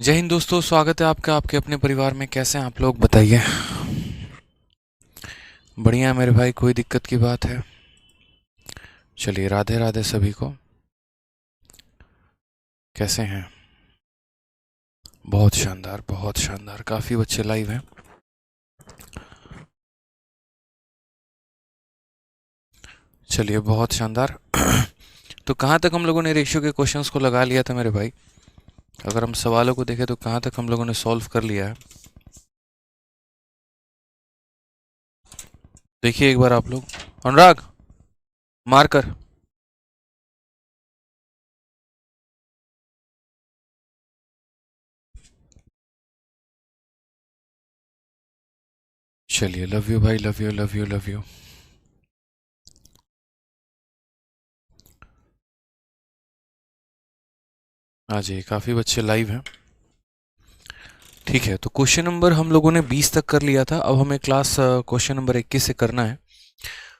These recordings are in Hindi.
जय हिंद दोस्तों, स्वागत है आपका आपके अपने परिवार में। कैसे हैं आप लोग, बताइए। बढ़िया है मेरे भाई, कोई दिक्कत की बात है? चलिए, राधे राधे सभी को। कैसे हैं? बहुत शानदार, बहुत शानदार। काफ़ी बच्चे लाइव हैं। चलिए, बहुत शानदार। तो कहाँ तक हम लोगों ने रेशियो के क्वेश्चंस को लगा लिया था मेरे भाई? अगर हम सवालों को देखें तो कहाँ तक हम लोगों ने सॉल्व कर लिया है? देखिए एक बार आप लोग। अनुराग, मार्कर। चलिए, लव यू भाई, love you love you love you. हाँ जी, काफ़ी बच्चे लाइव हैं। ठीक है, तो क्वेश्चन नंबर हम लोगों ने 20 तक कर लिया था। अब हमें क्लास क्वेश्चन नंबर 21 से करना है।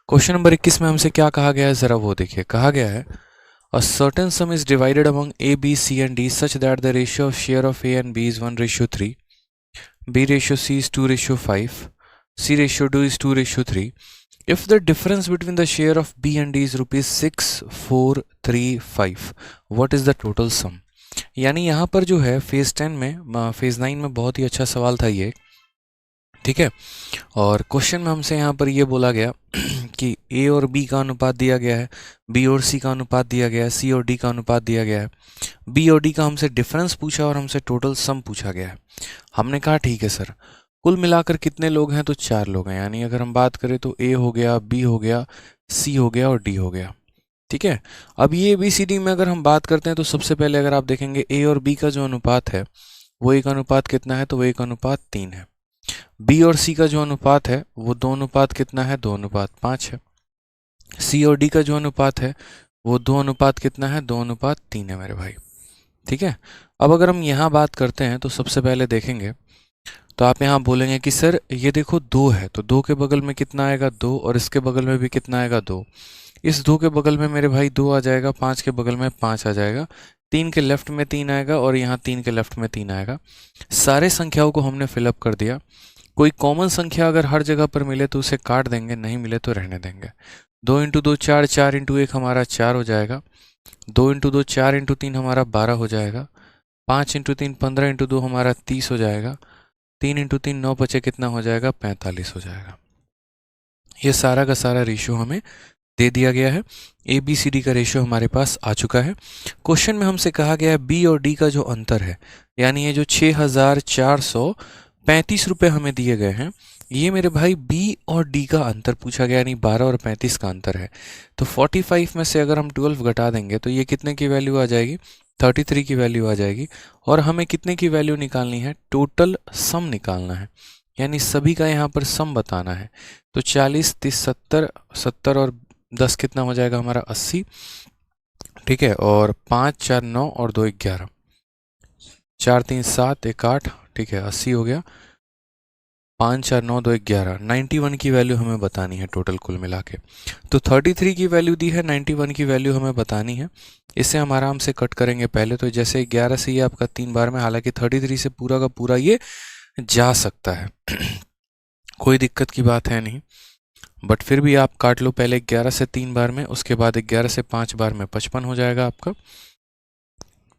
क्वेश्चन नंबर 21 में हमसे क्या कहा गया है, ज़रा वो देखिए। कहा गया है a certain sum is divided among A B C and D such that the ratio of share of A and B is 1:3, B ratio C is 2:5, C ratio D is 2:3। If the difference between the share of B and D is ₹6,435, what is the total sum? यानी यहाँ पर जो है फेज 10 में, फेज 9 में बहुत ही अच्छा सवाल था ये। ठीक है, और क्वेश्चन में हमसे यहाँ पर ये बोला गया कि ए और बी का अनुपात दिया गया है, बी और सी का अनुपात दिया गया है, सी और डी का अनुपात दिया गया है, बी और डी का हमसे डिफरेंस पूछा और हमसे टोटल सम पूछा गया है। हमने कहा ठीक है सर, कुल मिलाकर कितने लोग हैं? तो 4 लोग हैं। यानी अगर हम बात करें तो ए हो गया, बी हो गया, सी हो गया और डी हो गया। ठीक है, अब ये बी सी डी में अगर हम बात करते हैं तो सबसे पहले अगर आप देखेंगे ए और बी का जो अनुपात है वो एक अनुपात कितना है? तो वो एक अनुपात 3 है। बी और सी का जो अनुपात है वो 2 अनुपात कितना है? 2 अनुपात 5 है। सी और डी का जो अनुपात है वो 2 अनुपात कितना है? 2 अनुपात 3 है मेरे भाई। ठीक है, अब अगर हम यहाँ बात करते हैं तो सबसे पहले देखेंगे तो आप यहाँ बोलेंगे कि सर ये देखो 2 है, तो 2 के बगल में कितना आएगा? 2, और इसके बगल में भी कितना आएगा? 2। इस 2 के बगल में मेरे भाई 2 आ जाएगा, 5 के बगल में 5 आ जाएगा, 3 के लेफ्ट में 3 आएगा और यहाँ 3 के लेफ्ट में 3 आएगा। सारे संख्याओं को हमने फिलअप कर दिया। कोई कॉमन संख्या अगर हर जगह पर मिले तो उसे काट देंगे, नहीं मिले तो रहने देंगे। 2 इंटू 2 4, 4 इंटू 1 हमारा 4 हो जाएगा। 2 इंटू 2 4 इंटू 3 हमारा 12 हो जाएगा। 5 इंटू 3 15 इंटू 2 हमारा 30 हो जाएगा। 3 इंटू 3 9 बचे कितना हो जाएगा? 45 हो जाएगा। ये सारा का सारा रेशियो हमें दे दिया गया है। ए बी सी डी का रेशियो हमारे पास आ चुका है। क्वेश्चन में हमसे कहा गया है बी और डी का जो अंतर है, यानी ये जो 6,435 रुपये हमें दिए गए हैं, ये मेरे भाई बी और डी का अंतर पूछा गया, यानी 12 और 35 का अंतर है। तो 45 में से अगर हम 12 घटा देंगे तो ये कितने की वैल्यू आ जाएगी? 33 की वैल्यू आ जाएगी। और हमें कितने की वैल्यू निकालनी है? टोटल सम निकालना है, यानी सभी का यहाँ पर सम बताना है। तो 40 30 70, 70 और 10 कितना हो जाएगा हमारा? 80। ठीक है, और 5 4 9 और 2 11, 4 3 7 1 8। ठीक है, 80 हो गया। 5 4 9 2 11, 91 की वैल्यू हमें बतानी है टोटल कुल मिला के। तो 33 की वैल्यू दी है, 91 की वैल्यू हमें बतानी है। इसे हम आराम से कट करेंगे पहले। तो जैसे 11 से ये आपका 3 बार में, हालांकि 33 से पूरा का पूरा ये जा सकता है कोई दिक्कत की बात है नहीं, बट फिर भी आप काट लो पहले 11 से 3 बार में, उसके बाद 11 से 5 बार में 55 हो जाएगा आपका।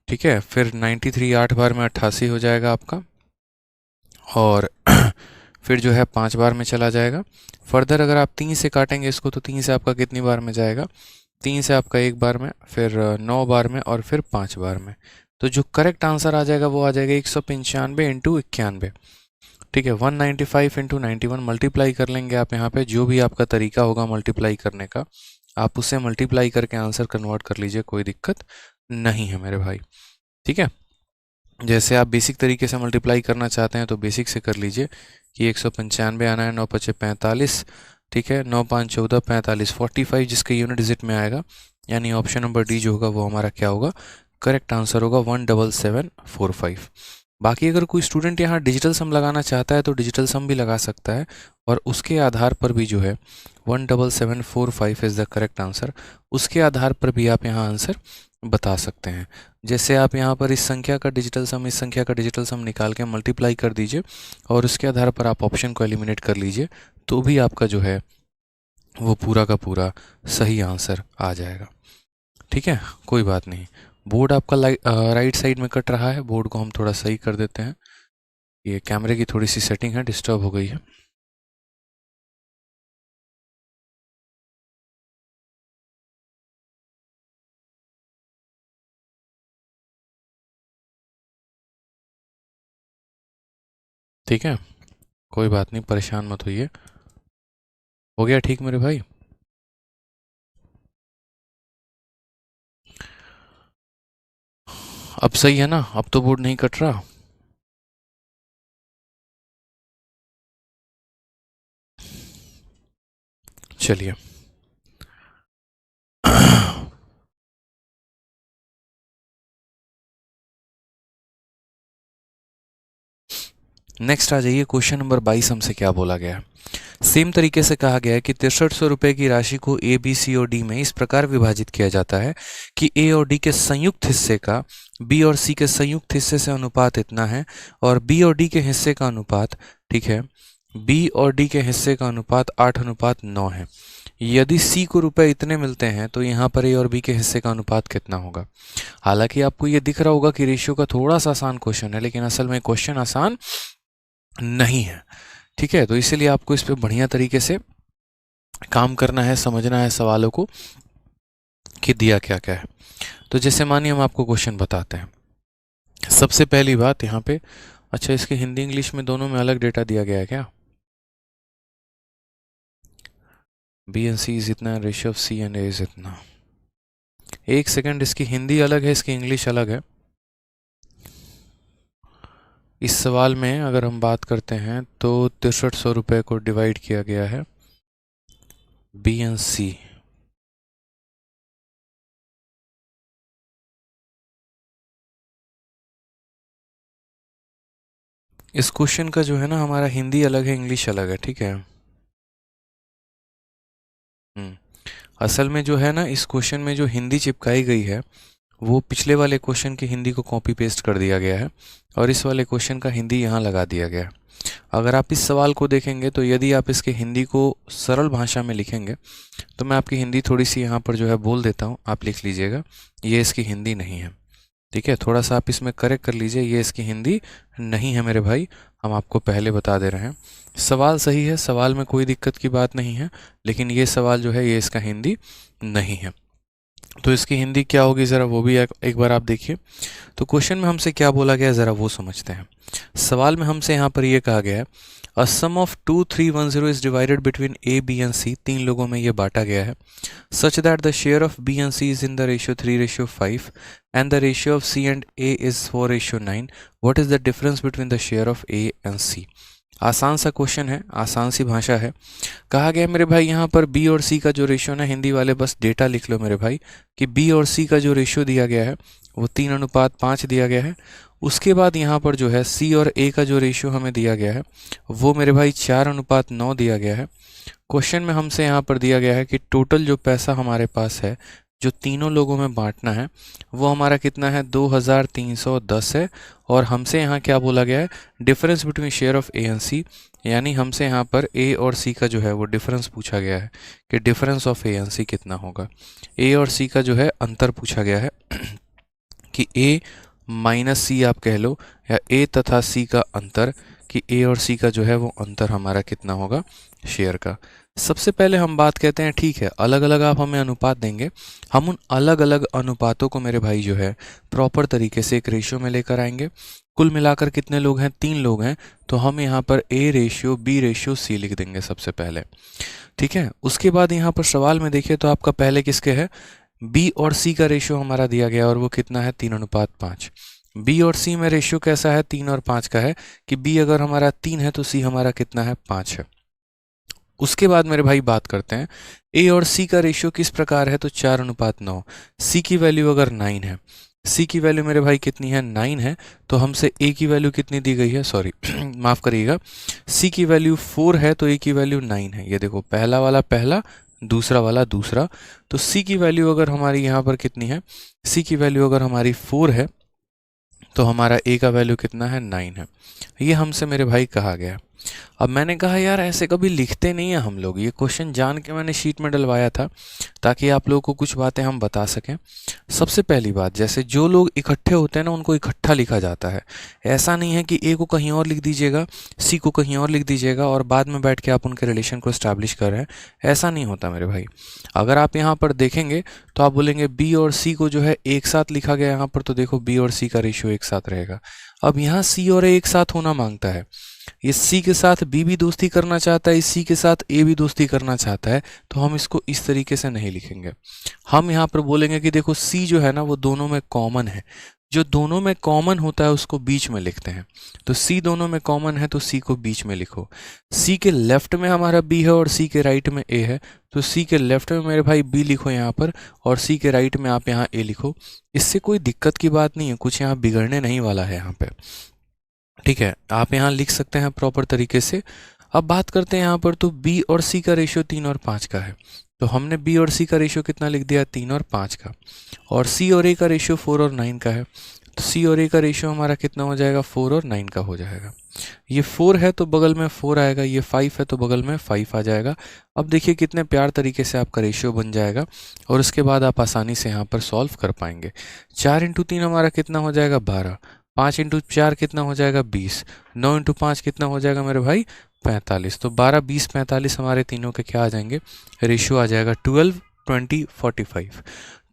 ठीक है, फिर 93 8 बार में 88 हो जाएगा आपका, और फिर जो है 5 बार में चला जाएगा। फर्दर अगर आप 3 से काटेंगे इसको तो 3 से आपका कितनी बार में जाएगा? 3 से आपका 1 बार में, फिर 9 बार में और फिर 5 बार में। तो जो करेक्ट आंसर आ जाएगा वो आ जाएगा 195 इंटू 91। ठीक है, 195 इंटू 91 मल्टीप्लाई कर लेंगे आप यहाँ पे। जो भी आपका तरीका होगा मल्टीप्लाई करने का, आप उसे मल्टीप्लाई करके आंसर कन्वर्ट कर लीजिए, कोई दिक्कत नहीं है मेरे भाई। ठीक है, जैसे आप बेसिक तरीके से मल्टीप्लाई करना चाहते हैं तो बेसिक से कर लीजिए कि 195 आना है, 9 5 45। ठीक है, 9 5 14 45, 45 जिसके यूनिट डिजिट में आएगा, यानी ऑप्शन नंबर डी जो होगा वो हमारा क्या होगा? करेक्ट आंसर होगा 17745। बाकी अगर कोई स्टूडेंट यहाँ डिजिटल सम लगाना चाहता है तो डिजिटल सम भी लगा सकता है, और उसके आधार पर भी जो है 17745 इज़ द करेक्ट आंसर। उसके आधार पर भी आप यहाँ आंसर बता सकते हैं। जैसे आप यहाँ पर इस संख्या का डिजिटल सम, इस संख्या का डिजिटल सम निकाल के मल्टीप्लाई कर दीजिए और उसके आधार पर आप ऑप्शन को एलिमिनेट कर लीजिए, तो भी आपका जो है वो पूरा का पूरा सही आंसर आ जाएगा। ठीक है, कोई बात नहीं। बोर्ड आपका राइट साइड में कट रहा है, बोर्ड को हम थोड़ा सही कर देते हैं। ये कैमरे की थोड़ी सी सेटिंग है, डिस्टर्ब हो गई है। ठीक है, कोई बात नहीं, परेशान मत होइए। हो गया ठीक मेरे भाई? अब सही है ना? अब तो बोर्ड नहीं कट रहा? चलिए। नेक्स्ट आ जाइए, क्वेश्चन नंबर 22 हमसे क्या बोला गया है। सेम तरीके से कहा गया है कि 6300 रुपये की राशि को ए, बी, सी और डी में इस प्रकार विभाजित किया जाता है कि ए और डी के संयुक्त हिस्से का बी और सी के संयुक्त हिस्से से अनुपात इतना है और बी और डी के हिस्से का अनुपात, ठीक है, बी और डी के हिस्से का अनुपात 8:9 है। यदि सी को रुपए इतने मिलते हैं तो यहाँ पर ए और बी के हिस्से का अनुपात कितना होगा। हालांकि आपको ये दिख रहा होगा कि रेशियो का थोड़ा सा आसान क्वेश्चन है, लेकिन असल में क्वेश्चन आसान नहीं है। ठीक है, तो इसीलिए आपको इस पे बढ़िया तरीके से काम करना है, समझना है सवालों को कि दिया क्या क्या है। तो जैसे मानिए हम आपको क्वेश्चन बताते हैं। सबसे पहली बात यहाँ पे, अच्छा इसके हिंदी इंग्लिश में दोनों में अलग डेटा दिया गया है क्या? बी एंड सी इज इतना, ratio of C and A is इतना। एक सेकंड, इसकी हिंदी अलग है, इसकी इंग्लिश अलग है। इस सवाल में अगर हम बात करते हैं तो 6300 रुपये को डिवाइड किया गया है बी एंड सी। इस क्वेश्चन का जो है ना, हमारा हिंदी अलग है, इंग्लिश अलग है। ठीक है, असल में जो है ना, इस क्वेश्चन में जो हिंदी चिपकाई गई है वो पिछले वाले क्वेश्चन की हिंदी को कॉपी पेस्ट कर दिया गया है और इस वाले क्वेश्चन का हिंदी यहाँ लगा दिया गया है। अगर आप इस सवाल को देखेंगे तो यदि आप इसके हिंदी को सरल भाषा में लिखेंगे तो मैं आपकी हिंदी थोड़ी सी यहाँ पर जो है बोल देता हूँ, आप लिख लीजिएगा। ये इसकी हिंदी नहीं है। ठीक है, थोड़ा सा आप इसमें करेक्ट कर लीजिए, ये इसकी हिंदी नहीं है मेरे भाई, हम आपको पहले बता दे रहे हैं। सवाल सही है, सवाल में कोई दिक्कत की बात नहीं है, लेकिन ये सवाल जो है ये इसका हिंदी नहीं है। तो इसकी हिंदी क्या होगी ज़रा वो भी एक बार आप देखिए। तो क्वेश्चन में हमसे क्या बोला गया ज़रा वो समझते हैं। सवाल में हमसे यहाँ पर ये कहा गया है, a sum of 2310 is divided between A, B and C. 3 लोगों में ये बांटा गया है। Such that the share of B and C is in the ratio 3:5 and the ratio of C and A is 4:9। What is the difference between the share of A and C. आसान सा क्वेश्चन है, आसान सी भाषा है। कहा गया मेरे भाई यहाँ पर बी और सी का जो रेशियो ना, हिंदी वाले बस डेटा लिख लो मेरे भाई कि बी और सी का जो रेशियो दिया गया है वो 3:5 दिया गया है। उसके बाद यहाँ पर जो है सी और ए का जो रेशियो हमें दिया गया है वो मेरे भाई 4:9 दिया गया है। क्वेश्चन में हमसे यहाँ पर दिया गया है कि टोटल जो पैसा हमारे पास है जो तीनों लोगों में बांटना है वो हमारा कितना है, 2310 है। और हमसे यहाँ क्या बोला गया है, difference between share of A and C, यानी हमसे यहाँ पर ए और सी का जो है वो डिफरेंस पूछा गया है कि डिफरेंस ऑफ ए एंड सी कितना होगा। ए और सी का जो है अंतर पूछा गया है कि ए माइनस सी आप कह लो, या ए तथा सी का अंतर, कि ए और सी का जो है वो अंतर हमारा कितना होगा शेयर का। सबसे पहले हम बात कहते हैं, ठीक है अलग अलग आप हमें अनुपात देंगे, हम उन अलग अलग अनुपातों को मेरे भाई जो है प्रॉपर तरीके से एक रेशियो में लेकर आएंगे। कुल मिलाकर कितने लोग हैं, 3 लोग हैं, तो हम यहाँ पर A ratio B ratio C लिख देंगे सबसे पहले। ठीक है, उसके बाद यहाँ पर सवाल में देखिए तो आपका पहले किसके है, बी और सी का रेशियो हमारा दिया गया और वो कितना है, 3:5। बी और सी में रेशियो कैसा है, 3 और 5 का है, कि बी अगर हमारा 3 है तो सी हमारा कितना है, 5 है। उसके बाद मेरे भाई बात करते हैं ए और सी का रेशियो किस प्रकार है, तो 4:9। सी की वैल्यू अगर 9 है सी की वैल्यू मेरे भाई कितनी है 9 है, तो हमसे ए की वैल्यू कितनी दी गई है, सॉरी माफ़ करिएगा, सी की वैल्यू 4 है तो ए की वैल्यू 9 है। ये देखो पहला वाला पहला, दूसरा वाला दूसरा, तो सी की वैल्यू अगर हमारी यहाँ पर कितनी है, सी की वैल्यू अगर हमारी 4 है तो हमारा ए का वैल्यू कितना है 9 है। ये हमसे मेरे भाई कहा गया। अब मैंने कहा यार ऐसे कभी लिखते नहीं है हम लोग, ये क्वेश्चन जान के मैंने शीट में डलवाया था ताकि आप लोगों को कुछ बातें हम बता सकें। सबसे पहली बात, जैसे जो लोग इकट्ठे होते हैं ना उनको इकट्ठा लिखा जाता है। ऐसा नहीं है कि ए को कहीं और लिख दीजिएगा, सी को कहीं और लिख दीजिएगा और बाद में बैठ के आप उनके रिलेशन को इस्टेब्लिश कर रहे हैं, ऐसा नहीं होता मेरे भाई। अगर आप यहाँ पर देखेंगे तो आप बोलेंगे बी और सी को जो है एक साथ लिखा गया यहाँ पर, तो देखो बी और सी का रेशियो एक साथ रहेगा। अब यहाँ सी और ए एक साथ होना मांगता है, ये सी के साथ बी भी दोस्ती करना चाहता है, इस सी के साथ ए भी दोस्ती करना चाहता है, तो हम इसको इस तरीके से नहीं लिखेंगे। हम यहाँ पर बोलेंगे कि देखो सी जो है ना वो दोनों में कॉमन है, जो दोनों में कॉमन होता है उसको बीच में लिखते हैं। तो सी दोनों में कॉमन है तो सी को बीच में लिखो। सी के लेफ्ट में हमारा बी है और सी के राइट में ए है, तो सी के लेफ्ट में मेरे भाई बी लिखो यहाँ पर और सी के राइट में आप यहाँ ए लिखो। इससे कोई दिक्कत की बात नहीं है, कुछ यहाँ बिगड़ने नहीं वाला है यहाँ पे, ठीक है, आप यहाँ लिख सकते हैं प्रॉपर तरीके से। अब बात करते हैं यहाँ पर, तो बी और सी का रेशियो 3 और 5 का है, तो हमने बी और सी का रेशियो कितना लिख दिया 3 और 5 का, और सी और ए का रेशियो 4 और 9 का है, तो सी और ए का रेशियो हमारा कितना हो जाएगा 4 और 9 का हो जाएगा। ये 4 है तो बगल में 4 आएगा, ये 5 है तो बगल में 5 आ जाएगा। अब देखिए कितने प्यार तरीके से आपका रेशियो बन जाएगा और उसके बाद आप आसानी से यहाँ पर सॉल्व कर पाएंगे। 4 इंटू 3 हमारा कितना हो जाएगा 12, 5 इंटू 4 कितना हो जाएगा 20, 9 इंटू 5 कितना हो जाएगा मेरे भाई 45। तो 12 20 45 हमारे तीनों के क्या आ जाएंगे, रेशियो आ जाएगा 12 20 45।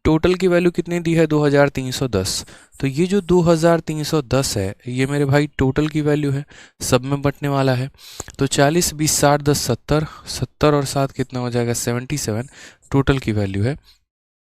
टोटल की वैल्यू कितनी दी है 2310, तो ये जो 2310 है ये मेरे भाई टोटल की वैल्यू है, सब में बंटने वाला है। तो 40 20 60 10 70, 70 और 7 कितना हो जाएगा 77, टोटल की वैल्यू है।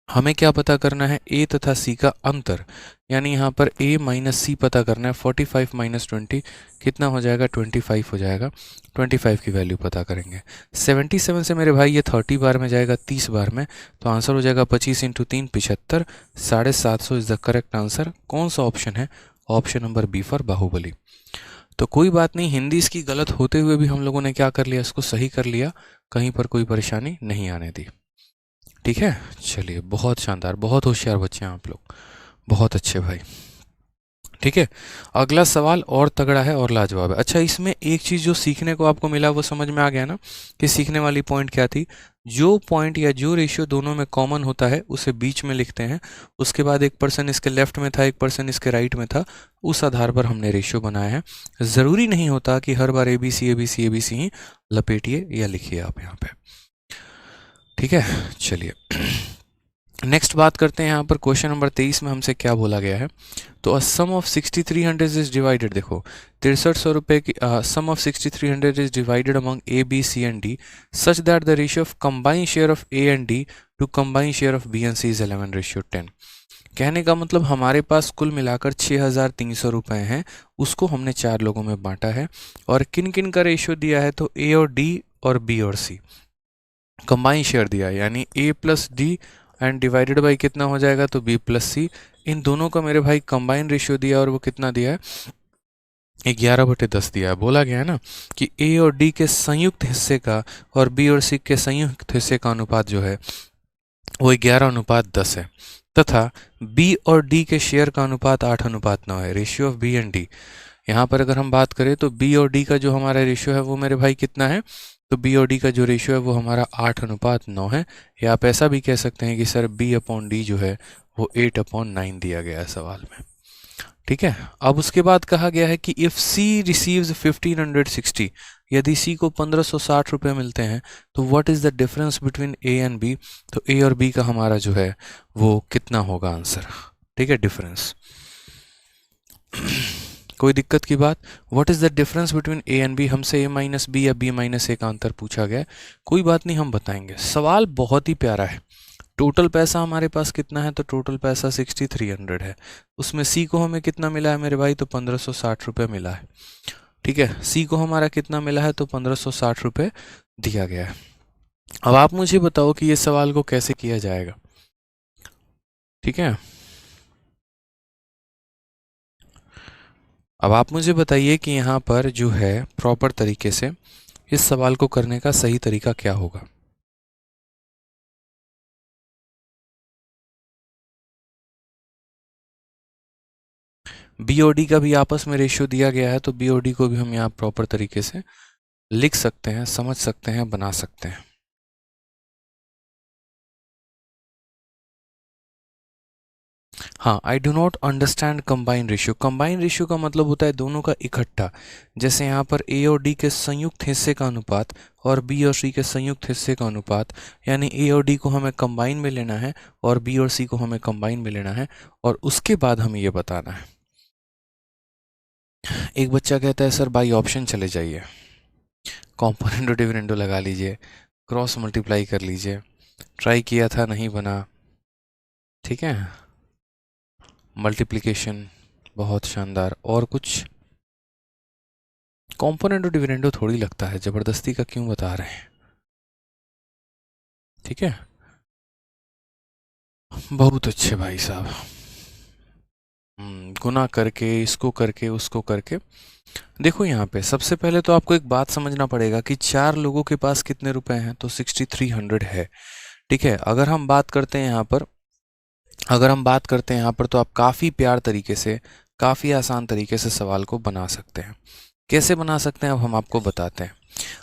हमें क्या पता करना है, ए तथा सी का अंतर, यानी यहाँ पर ए माइनस सी पता करना है। 45 माइनस 20 कितना हो जाएगा 25 हो जाएगा, 25 की वैल्यू पता करेंगे। 77 से मेरे भाई ये 30 बार में जाएगा 30 बार में, तो आंसर हो जाएगा 25 into 3 75, 750 is the correct answer. कौन सा ऑप्शन है, option number B for Baahubali. तो कोई बात नहीं, हिंदी इसकी गलत होते हुए भी हम लोगों ने क्या कर लिया, इसको सही कर लिया, कहीं पर कोई परेशानी नहीं आने दी। ठीक है, चलिए बहुत शानदार, बहुत होशियार बच्चे हैं आप लोग, बहुत अच्छे भाई। ठीक है, अगला सवाल और तगड़ा है और लाजवाब है। अच्छा, इसमें एक चीज़ जो सीखने को आपको मिला वो समझ में आ गया ना, कि सीखने वाली पॉइंट क्या थी। जो पॉइंट या जो रेशियो दोनों में कॉमन होता है उसे बीच में लिखते हैं, उसके बाद एक पर्सन इसके लेफ्ट में था एक पर्सन इसके राइट में था, उस आधार पर हमने रेशियो बनाया है। ज़रूरी नहीं होता कि हर बार ABC ABC ABC ही लपेटिए या लिखिए आप यहाँ पे। ठीक है, चलिए नेक्स्ट बात करते हैं यहाँ पर। क्वेश्चन नंबर 23 में हमसे क्या बोला गया है, तो a sum of 6300 is divided, देखो 6300 रुपये की sum of 6300 is divided among A B C and D such that the ratio of combined share of A and D to combined share of B and C is 11:10। कहने का मतलब हमारे पास कुल मिलाकर 6300 रुपये हैं, उसको हमने 4 लोगों में बांटा है, और किन किन का रेशियो दिया है, तो ए और डी और बी और सी कंबाइन शेयर दिया है, यानी A plus D and divided by कितना हो जाएगा, तो बी प्लस सी। इन दोनों का मेरे भाई कंबाइन रेशियो दिया और वो कितना दिया है, 11/10 दिया है। बोला गया है ना कि ए और डी के संयुक्त हिस्से का और बी और सी के संयुक्त हिस्से का अनुपात जो है वो 11:10 है, तथा बी और डी के शेयर का अनुपात 8:9 है। Ratio of B and D, यहाँ पर अगर हम बात करें तो बी और डी का जो हमारा रेशियो है वो मेरे भाई कितना है, तो बी और डी का जो रेशियो है वो हमारा 8:9 है, या आप ऐसा भी कह सकते हैं कि सर B/D जो है वो 8/9 दिया गया है सवाल में। ठीक है, अब उसके बाद कहा गया है कि इफ़ सी रिसीव्स 1560, यदि सी को 1560 रुपये मिलते हैं तो what is the difference between A and B, तो ए और बी का हमारा जो है वो कितना होगा आंसर। ठीक है, डिफरेंस कोई दिक्कत की बात, what is the difference between A and B, हमसे ए माइनस बी या बी माइनस ए का अंतर पूछा गया है। कोई बात नहीं, हम बताएंगे। सवाल बहुत ही प्यारा है। टोटल पैसा हमारे पास कितना है, तो टोटल पैसा 6300 है, उसमें सी को हमें कितना मिला है मेरे भाई, तो 1560 रुपये मिला है। ठीक है, सी को हमारा कितना मिला है, तो 1560 रुपये दिया गया है। अब आप मुझे बताओ कि ये सवाल को कैसे किया जाएगा। ठीक है, अब आप मुझे बताइए कि यहाँ पर जो है प्रॉपर तरीके से इस सवाल को करने का सही तरीका क्या होगा। बीओडी का भी आपस में रेशियो दिया गया है, तो बीओडी को भी हम यहाँ प्रॉपर तरीके से लिख सकते हैं, समझ सकते हैं, बना सकते हैं। हाँ, I do not understand combine ratio. Combine ratio का मतलब होता है दोनों का इकट्ठा। जैसे यहाँ पर ए और डी के संयुक्त हिस्से का अनुपात और बी और सी के संयुक्त हिस्से का अनुपात, यानी ए और डी को हमें कंबाइन में लेना है और बी और सी को हमें कंबाइन में लेना है, और उसके बाद हमें ये बताना है। एक बच्चा कहता है सर बाई ऑप्शन चले जाइए, कॉम्पोनेंटो डिविडेंडो लगा लीजिए, क्रॉस मल्टीप्लाई कर लीजिए, ट्राई किया था नहीं बना, ठीक है, मल्टीप्लिकेशन बहुत शानदार, और कुछ कॉम्पोनेंटो डिविडेंडो थोड़ी लगता है, जबरदस्ती का क्यों बता रहे हैं, ठीक है। बहुत अच्छे भाई साहब। गुना करके, इसको करके, उसको करके। देखो यहाँ पे सबसे पहले तो आपको एक बात समझना पड़ेगा कि 4 लोगों के पास कितने रुपए हैं, तो 6300 है, ठीक है। अगर हम बात करते हैं यहाँ पर, तो आप काफ़ी प्यार तरीके से, काफ़ी आसान तरीके से सवाल को बना सकते हैं। कैसे बना सकते हैं अब हम आपको बताते हैं।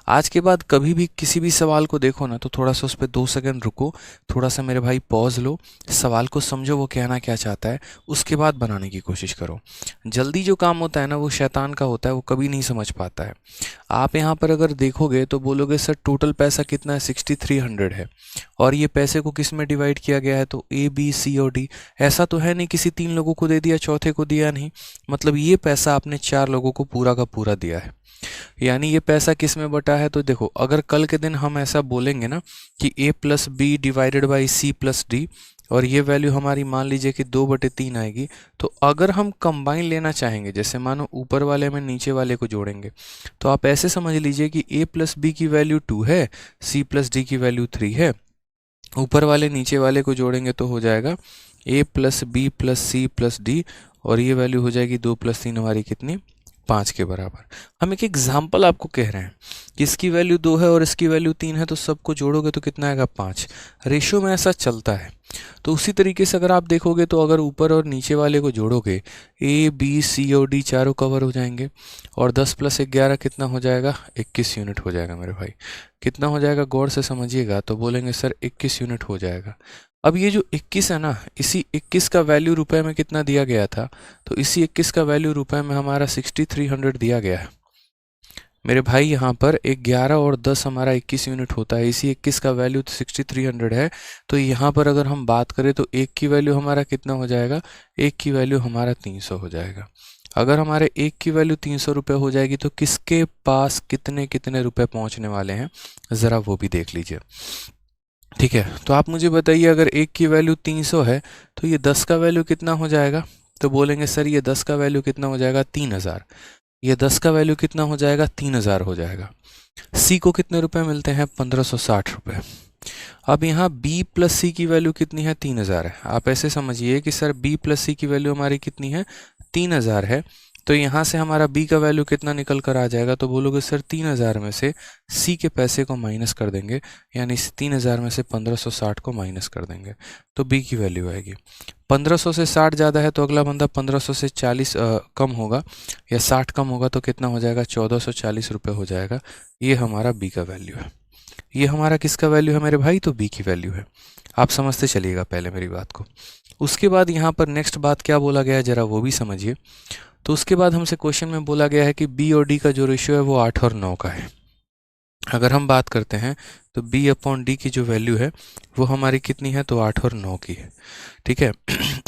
आज के बाद कभी भी किसी भी सवाल को देखो ना, तो थोड़ा सा उस पर 2 सेकंड रुको, थोड़ा सा मेरे भाई पॉज लो, सवाल को समझो वो कहना क्या चाहता है, उसके बाद बनाने की कोशिश करो। जल्दी जो काम होता है ना, वो शैतान का होता है, वो कभी नहीं समझ पाता है। आप यहाँ पर अगर देखोगे तो बोलोगे सर टोटल पैसा कितना है, 6300 है, और ये पैसे को किस में डिवाइड किया गया है, तो ए बी सी और डी। ऐसा तो है नहीं किसी 3 लोगों को दे दिया, चौथे को दिया नहीं, मतलब ये पैसा आपने 4 लोगों को पूरा का पूरा दिया है। यानी ये पैसा किस में बटा है, तो देखो अगर कल के दिन हम ऐसा बोलेंगे ना कि a plus B divided by C plus D, और ये वैल्यू हमारी मान लीजिए कि 2/3 आएगी, तो अगर हम कंबाइन लेना चाहेंगे, जैसे मानो ऊपर वाले में नीचे वाले को जोड़ेंगे, तो आप ऐसे समझ लीजिए कि a प्लस बी की वैल्यू 2 है, c प्लस डी की वैल्यू 3 है, ऊपर वाले नीचे वाले को जोड़ेंगे तो हो जाएगा a plus B plus C plus D, और ये वैल्यू हो जाएगी 2 + 3 हमारी कितनी, 5 के बराबर। हम एक एग्जाम्पल आपको कह रहे हैं कि इसकी वैल्यू 2 है और इसकी वैल्यू 3 है, तो सबको जोड़ोगे तो कितना आएगा, 5। रेशियो में ऐसा चलता है। तो उसी तरीके से अगर आप देखोगे तो अगर ऊपर और नीचे वाले को जोड़ोगे, ए बी सी और डी चारों कवर हो जाएंगे, और 10 + 11 कितना हो जाएगा, 21 यूनिट हो जाएगा मेरे भाई। कितना हो जाएगा गौर से समझिएगा, तो बोलेंगे सर 21 यूनिट हो जाएगा। अब ये जो 21 है ना, इसी 21 का वैल्यू रुपए में कितना दिया गया था, तो इसी 21 का वैल्यू रुपए में हमारा 6300 दिया गया है मेरे भाई। यहाँ पर 11 और 10 हमारा 21 यूनिट होता है, इसी 21 का वैल्यू 6300 है। तो यहाँ पर अगर हम बात करें तो एक की वैल्यू हमारा कितना हो जाएगा, एक की वैल्यू हमारा 300 हो जाएगा। अगर हमारे एक की वैल्यू 300 रुपये हो जाएगी, तो किसके पास कितने कितने रुपए पहुँचने वाले हैं, ज़रा वो भी देख लीजिए, ठीक है। तो आप मुझे बताइए अगर एक की वैल्यू 300 है, तो ये 10 का वैल्यू कितना हो जाएगा, तो बोलेंगे सर ये 10 का वैल्यू कितना हो जाएगा, 3000। ये 10 का वैल्यू कितना हो जाएगा, 3000 हो जाएगा। सी को कितने रुपए मिलते हैं, 1560 रुपये। अब यहाँ b प्लस सी की वैल्यू कितनी है, 3000 है। आप ऐसे समझिए कि सर b प्लस सी की वैल्यू हमारी कितनी है, 3000 है। तो यहाँ से हमारा b का वैल्यू कितना निकल कर आ जाएगा, तो बोलोगे सर 3000 में से c के पैसे को माइनस कर देंगे, यानी 3000 में से 1560 को माइनस कर देंगे, तो b की वैल्यू आएगी। 1500 से 60 ज़्यादा है, तो अगला बंदा 1500 से 40 कम होगा, या 60 कम होगा, तो कितना हो जाएगा, 1440 रुपये हो जाएगा। ये हमारा b का वैल्यू है। ये हमारा किसका वैल्यू है मेरे भाई, तो b की वैल्यू है। आप समझते चलिएगा पहले मेरी बात को। उसके बाद यहाँ पर नेक्स्ट बात क्या बोला गया है, ज़रा वो भी समझिए। तो उसके बाद हमसे क्वेश्चन में बोला गया है कि b और d का जो रेशियो है वो 8 और 9 का है। अगर हम बात करते हैं तो b/d की जो वैल्यू है वो हमारी कितनी है, तो 8 और 9 की है, ठीक है।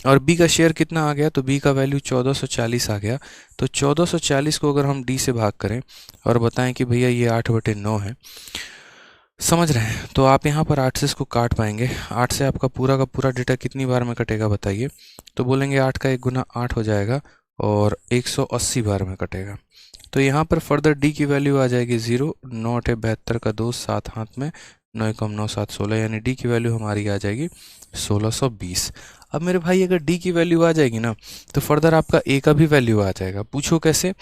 और b का शेयर कितना आ गया, तो b का वैल्यू 1440 आ गया। तो 1440 को अगर हम d से भाग करें और बताएं कि भैया ये 8/9 है, समझ रहे हैं, तो आप यहाँ पर 8 से इसको काट पाएंगे। 8 से आपका पूरा का पूरा डेटा कितनी बार में कटेगा बताइए, तो बोलेंगे 8 का 1 गुना 8 हो जाएगा और 180 बार में कटेगा। तो यहाँ पर फर्दर d की वैल्यू आ जाएगी 0, 9 × 8 = 72, 7 हाथ में 9 कम 9 7 16, यानी डी की वैल्यू हमारी आ जाएगी 1620। अब मेरे भाई अगर डी की वैल्यू आ जाएगी ना, तो फर्दर आपका ए का भी वैल्यू आ जाएगा। पूछो कैसे?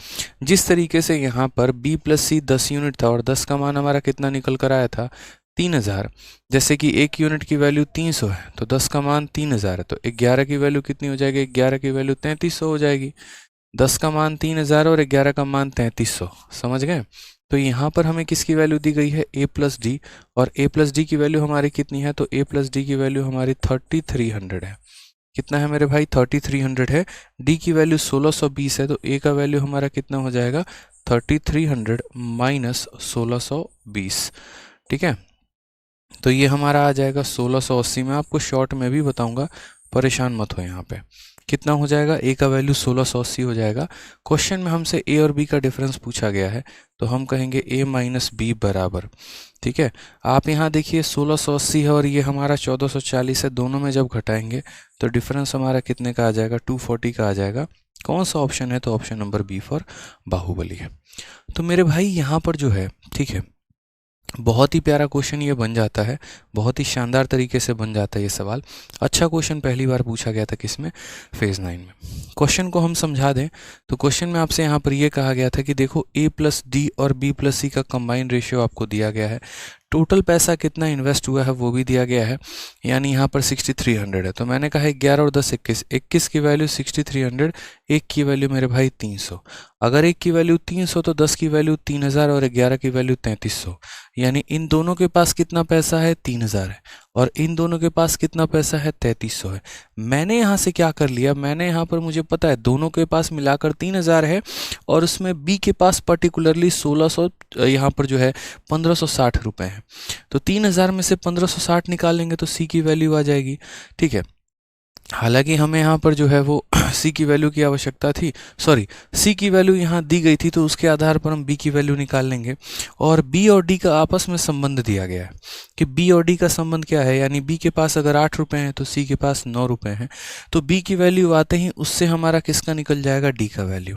जिस तरीके से यहाँ पर बी प्लस सी 10 यूनिट था और 10 का मान हमारा कितना निकल कर आया था 3000। जैसे कि एक यूनिट की वैल्यू 300 है तो 10 का मान 3000 है, तो 11 की वैल्यू कितनी हो जाएगी? 11 की वैल्यू 3300 हो जाएगी। 10 का मान 3000 और 11 का मान 3300, समझ गए? तो यहाँ पर हमें किसकी वैल्यू दी गई है? a प्लस डी, और a प्लस डी की वैल्यू हमारी कितनी है? तो a प्लस डी की वैल्यू हमारी 3300 है। कितना है मेरे भाई? 3300 है। d की वैल्यू 1620 है, तो a का वैल्यू हमारा कितना हो जाएगा? 3300 माइनस 1620। ठीक है, तो ये हमारा आ जाएगा 1680। मैं आपको शॉर्ट में भी बताऊंगा, परेशान मत हो। यहाँ पे कितना हो जाएगा? a का वैल्यू 1680 हो जाएगा। क्वेश्चन में हमसे a और b का डिफरेंस पूछा गया है, तो हम कहेंगे a माइनस बी बराबर। ठीक है, आप यहाँ देखिए 1680 है और ये हमारा 1440 है, दोनों में जब घटाएंगे तो डिफरेंस हमारा कितने का आ जाएगा? 240 का आ जाएगा। कौन सा ऑप्शन है? तो option number B for Baahubali है। तो मेरे भाई यहाँ पर जो है, ठीक है, बहुत ही प्यारा क्वेश्चन ये बन जाता है, बहुत ही शानदार तरीके से बन जाता है ये सवाल। अच्छा क्वेश्चन पहली बार पूछा गया था किसमें? फेज 9 में। क्वेश्चन को हम समझा दें तो क्वेश्चन में आपसे यहाँ पर ये कहा गया था कि देखो a प्लस डी और b प्लस सी का कंबाइन रेशियो आपको दिया गया है, टोटल पैसा कितना इन्वेस्ट हुआ है वो भी दिया गया है, यानी यहाँ पर 6300 है। तो मैंने कहा 11 और 10 21, 21 की वैल्यू 6300, एक की वैल्यू मेरे भाई 300। अगर एक की वैल्यू 300 तो 10 की वैल्यू 3000 और 11 की वैल्यू 3300, यानी इन दोनों के पास कितना पैसा है? 3000 है, और इन दोनों के पास कितना पैसा है? 3300 है। मैंने यहाँ से क्या कर लिया? मैंने यहाँ पर, मुझे पता है दोनों के पास मिलाकर 3000 है और उसमें बी के पास पर्टिकुलरली 1600, यहाँ पर जो है 1560 रुपये हैं, तो 3000 में से 1560 निकालेंगे तो सी की वैल्यू आ जाएगी। ठीक है, हालांकि हमें यहाँ पर जो है वो सी की वैल्यू की आवश्यकता थी, सॉरी सी की वैल्यू यहाँ दी गई थी, तो उसके आधार पर हम बी की वैल्यू निकाल लेंगे। और बी और डी का आपस में संबंध दिया गया है कि बी और डी का संबंध क्या है, यानी बी के पास अगर 8 रुपये हैं तो सी के पास 9 रुपये हैं, तो बी की वैल्यू आते ही उससे हमारा किसका निकल जाएगा? डी का वैल्यू।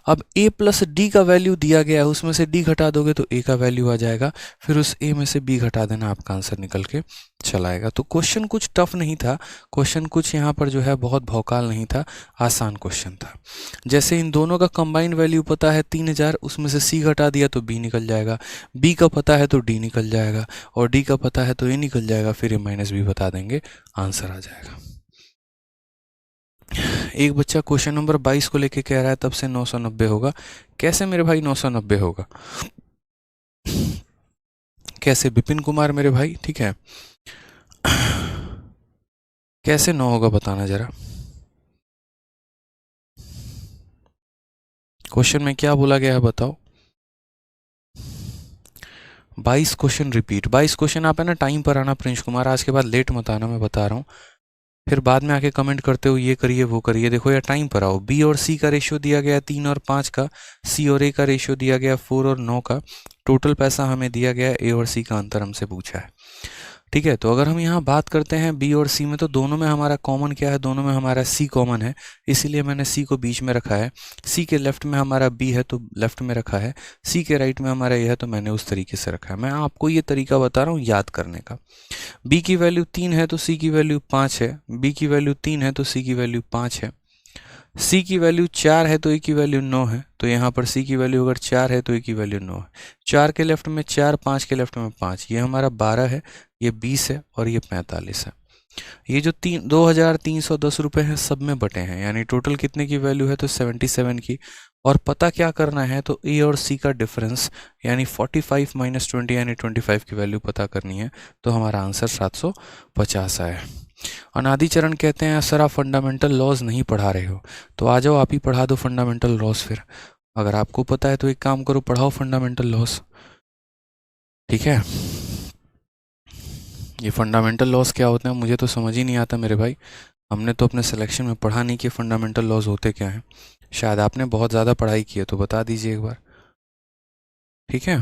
अब ए प्लस डी का वैल्यू दिया गया है, उसमें से डी घटा दोगे तो ए का वैल्यू आ जाएगा, फिर उस ए में से बी घटा देना, आपका आंसर निकल के चलाएगा। तो क्वेश्चन कुछ टफ नहीं था, क्वेश्चन कुछ यहाँ पर जो है बहुत भौकाल नहीं था, आसान क्वेश्चन था। जैसे इन दोनों का कंबाइंड वैल्यू पता है 3000, उसमें से सी घटा दिया तो बी निकल जाएगा, बी का पता है तो डी निकल जाएगा, और डी का पता है तो ए निकल जाएगा, फिर ए माइनस बी बता देंगे, आंसर आ जाएगा। एक बच्चा क्वेश्चन नंबर 22 को लेके कह रहा है तब से 990 होगा। कैसे मेरे भाई 990 होगा? कैसे? विपिन कुमार मेरे भाई, ठीक है, कैसे 9 होगा बताना जरा। क्वेश्चन में क्या बोला गया है बताओ। 22 क्वेश्चन रिपीट, 22 क्वेश्चन आप है ना टाइम पर आना प्रिंस कुमार, आज के बाद लेट मत आना, मैं बता रहा हूँ, फिर बाद में आके कमेंट करते हो ये करिए वो करिए। देखो यार टाइम पर आओ। बी और सी का रेशियो दिया गया 3 और 5 का, सी और ए का रेशियो दिया गया 4 और 9 का, टोटल पैसा हमें दिया गया ए और सी का अंतर हमसे पूछा है। ठीक है, तो अगर हम यहाँ बात करते हैं बी और सी में, तो दोनों में हमारा कॉमन क्या है? दोनों में हमारा सी कॉमन है, इसीलिए मैंने सी को बीच में रखा है। सी के लेफ्ट में हमारा बी है तो लेफ्ट में रखा है, सी के राइट में हमारा ए है तो मैंने उस तरीके से रखा है। मैं आपको ये तरीका बता रहा हूँ याद करने का। बी की वैल्यू 3 है तो सी की वैल्यू 5 है, बी की वैल्यू 3 है तो सी की वैल्यू 5 है, सी की वैल्यू 4 है तो ए की वैल्यू 9 है, तो यहाँ पर सी की वैल्यू अगर 4 है तो ए की वैल्यू 9 है। 4 के लेफ्ट में 4, 5 के लेफ्ट में 5, ये हमारा 12 है, ये 20 है और ये 45 है। ये जो 2310 रुपये हैं सब में बटे हैं, यानी टोटल कितने की वैल्यू है? तो 77 की। और पता क्या करना है? तो ए और सी का डिफरेंस यानी 45 माइनस 20 यानी 25 की वैल्यू पता करनी है, तो हमारा आंसर 750 आया। अनादि चरण कहते हैं सर आप फंडामेंटल लॉज नहीं पढ़ा रहे हो, तो आ जाओ आप ही पढ़ा दो फंडामेंटल लॉज। फिर अगर आपको पता है तो एक काम करो, पढ़ाओ फंडामेंटल लॉज। ठीक है, ये फंडामेंटल लॉज क्या होते हैं मुझे तो समझ ही नहीं आता मेरे भाई, हमने तो अपने सिलेक्शन में पढ़ा नहीं कि फंडामेंटल लॉज होते क्या हैं। शायद आपने बहुत ज़्यादा पढ़ाई की है, तो बता दीजिए एक बार। ठीक है,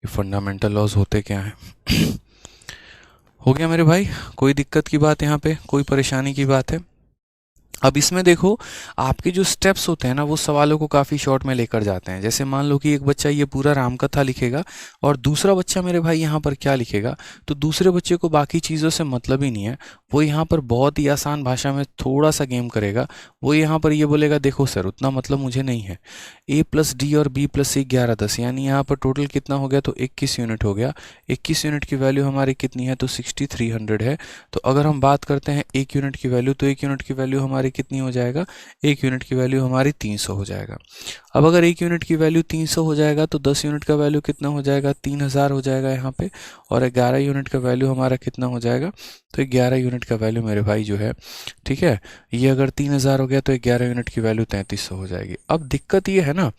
ये फंडामेंटल लॉज होते क्या हैं। हो गया मेरे भाई, कोई दिक्कत की बात यहाँ पे, कोई परेशानी की बात है? अब इसमें देखो, आपके जो स्टेप्स होते हैं ना वो सवालों को काफ़ी शॉर्ट में लेकर जाते हैं। जैसे मान लो कि एक बच्चा ये पूरा रामकथा लिखेगा और दूसरा बच्चा मेरे भाई यहाँ पर क्या लिखेगा, तो दूसरे बच्चे को बाकी चीज़ों से मतलब ही नहीं है। वो यहाँ पर बहुत ही आसान भाषा में थोड़ा सा गेम करेगा। वो यहाँ पर ये बोलेगा, देखो सर उतना मतलब मुझे नहीं है, a प्लस डी और b प्लस सी 11 10, यानी यहाँ पर टोटल कितना हो गया, तो 21 यूनिट हो गया। 21 यूनिट की वैल्यू हमारी कितनी है, तो 6300 है। तो अगर हम बात करते हैं 1 यूनिट की वैल्यू, तो 1 यूनिट की वैल्यू हमारी कितनी हो जाएगा, 1 यूनिट की वैल्यू हमारी 300 हो जाएगा। अब अगर 1 यूनिट की वैल्यू 300 हो जाएगा तो 10 यूनिट का वैल्यू कितना हो जाएगा, 3000 हो जाएगा यहाँ पे। और 11 यूनिट का वैल्यू हमारा कितना हो जाएगा, तो 11 यूनिट का वैल्यू मेरे भाई जो है, ठीक है, ये अगर 3000 हो गया तो 11 यूनिट की वैल्यू 3300 हो जाएगी। अब दिक्कत ये है ना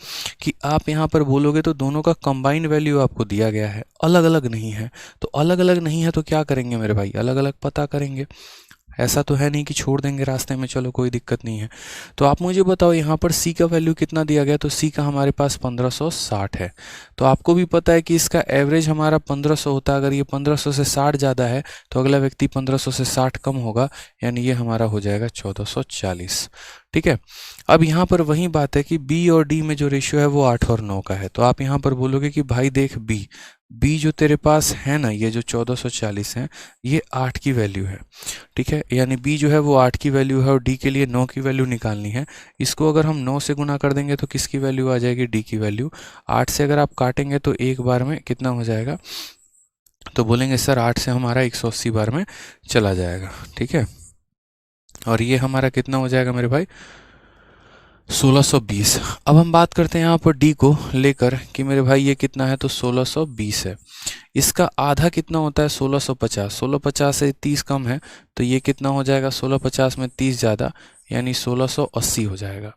कि आप यहाँ पर बोलोगे तो दोनों का कंबाइंड वैल्यू आपको दिया गया है, अलग अलग नहीं है। तो अलग अलग नहीं है तो क्या करेंगे मेरे भाई, अलग अलग पता करेंगे। ऐसा तो है नहीं कि छोड़ देंगे रास्ते में, चलो कोई दिक्कत नहीं है। तो आप मुझे बताओ यहाँ पर c का वैल्यू कितना दिया गया, तो c का हमारे पास 1560 है। तो आपको भी पता है कि इसका एवरेज हमारा 1500 होता है। अगर ये 1500 से 60 ज़्यादा है तो अगला व्यक्ति 1500 से 60 कम होगा, यानी ये हमारा हो जाएगा 1440। ठीक है। अब यहाँ पर वही बात है कि b और d में जो रेशियो है वो 8 और 9 का है। तो आप यहाँ पर बोलोगे कि भाई देख b जो तेरे पास है ना, ये जो 1440 है, ये 8 की वैल्यू है। ठीक है, यानी b जो है वो 8 की वैल्यू है और d के लिए 9 की वैल्यू निकालनी है। इसको अगर हम 9 से गुना कर देंगे तो किसकी वैल्यू आ जाएगी, d की वैल्यू। 8 से अगर आप काटेंगे तो एक बार में कितना हो जाएगा, तो बोलेंगे सर 8 से हमारा 180 बार में चला जाएगा। ठीक है, और ये हमारा कितना हो जाएगा मेरे भाई, 1620। अब हम बात करते हैं यहाँ पर d को लेकर कि मेरे भाई ये कितना है, तो 1620 है। इसका आधा कितना होता है, 1650। 1650 से 30 कम है तो ये कितना हो जाएगा, 1650 में 30 ज़्यादा, यानी 1680 हो जाएगा।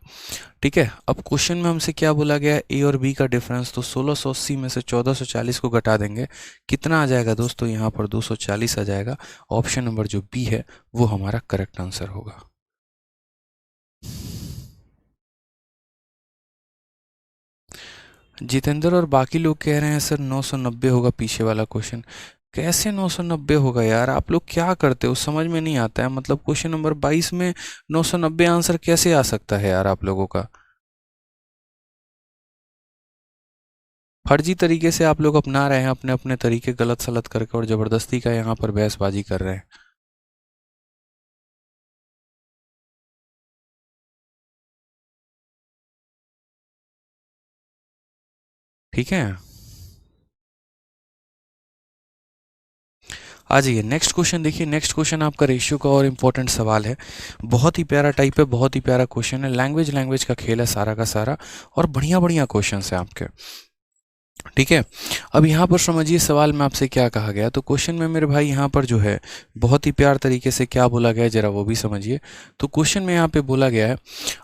ठीक है, अब क्वेश्चन में हमसे क्या बोला गया है, ए और बी का डिफरेंस। तो 1680 में से 1440 को घटा देंगे, कितना आ जाएगा दोस्तों, यहाँ पर 240 आ जाएगा। ऑप्शन नंबर जो बी है वो हमारा करेक्ट आंसर होगा। जितेंद्र और बाकी लोग कह रहे हैं सर 990 होगा पीछे वाला क्वेश्चन। कैसे 990 होगा यार, आप लोग क्या करते हो, समझ में नहीं आता है। मतलब क्वेश्चन नंबर 22 में 990 आंसर कैसे आ सकता है यार आप लोगों का। फर्जी तरीके से आप लोग अपना रहे हैं अपने अपने तरीके, गलत सलत करके, और ज़बरदस्ती का यहाँ पर बहसबाजी कर रहे हैं। ठीक है, आ जाइए नेक्स्ट क्वेश्चन। देखिए नेक्स्ट क्वेश्चन आपका रेशियो का और इम्पोर्टेंट सवाल है। बहुत ही प्यारा टाइप है, बहुत ही प्यारा क्वेश्चन है। लैंग्वेज लैंग्वेज का खेल है सारा का सारा, और बढ़िया बढ़िया क्वेश्चन है आपके। ठीक है, अब यहाँ पर समझिए सवाल में आपसे क्या कहा गया। तो क्वेश्चन में मेरे भाई यहाँ पर जो है बहुत ही प्यार तरीके से क्या बोला गया है, जरा वो भी समझिए। तो क्वेश्चन में यहाँ पे बोला गया है,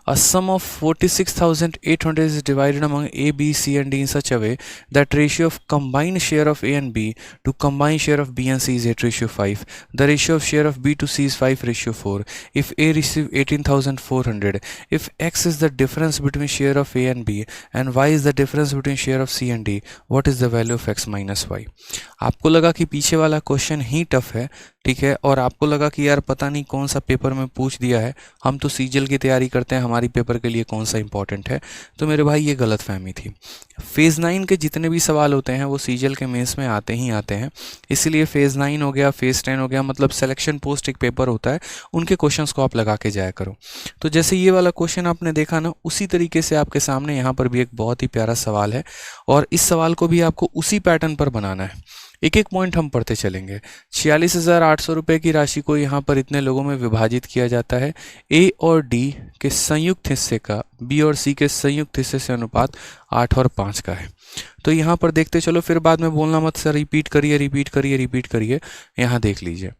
a sum of 46,800 is divided among A B C and D in such a way that ratio of combined share of A and B to combined share of B and C is 8:5। The ratio of share of B to C is 5:4। If A receive 18,400, if x is the difference between share of a and b and y is the difference between share of c and d, what is the value of x minus Y. आपको लगा कि पीछे वाला क्वेश्चन ही टफ है, ठीक है, और आपको लगा कि यार पता नहीं कौन सा पेपर में पूछ दिया है, हम तो सीजल की तैयारी करते हैं, हमारी पेपर के लिए कौन सा इंपॉर्टेंट है। तो मेरे भाई ये गलत फहमी थी। फेज़ 9 के जितने भी सवाल होते हैं वो सीजल के मेंस में आते ही आते हैं। इसलिए फेज़ 9 हो गया, फेज़ 10 हो गया, मतलब सिलेक्शन पोस्ट एक पेपर होता है, उनके क्वेश्चंस को आप लगा के जाया करो। तो जैसे ये वाला क्वेश्चन आपने देखा ना, उसी तरीके से आपके सामने यहाँ पर भी एक बहुत ही प्यारा सवाल है, और इस सवाल को भी आपको उसी पैटर्न पर बनाना है। एक एक पॉइंट हम पढ़ते चलेंगे। 46,800 रुपये की राशि को यहाँ पर इतने लोगों में विभाजित किया जाता है। ए और डी के संयुक्त हिस्से का बी और सी के संयुक्त हिस्से से अनुपात 8 और 5 का है। तो यहाँ पर देखते चलो, फिर बाद में बोलना मत सर रिपीट करिए रिपीट करिए रिपीट करिए। यहाँ देख लीजिए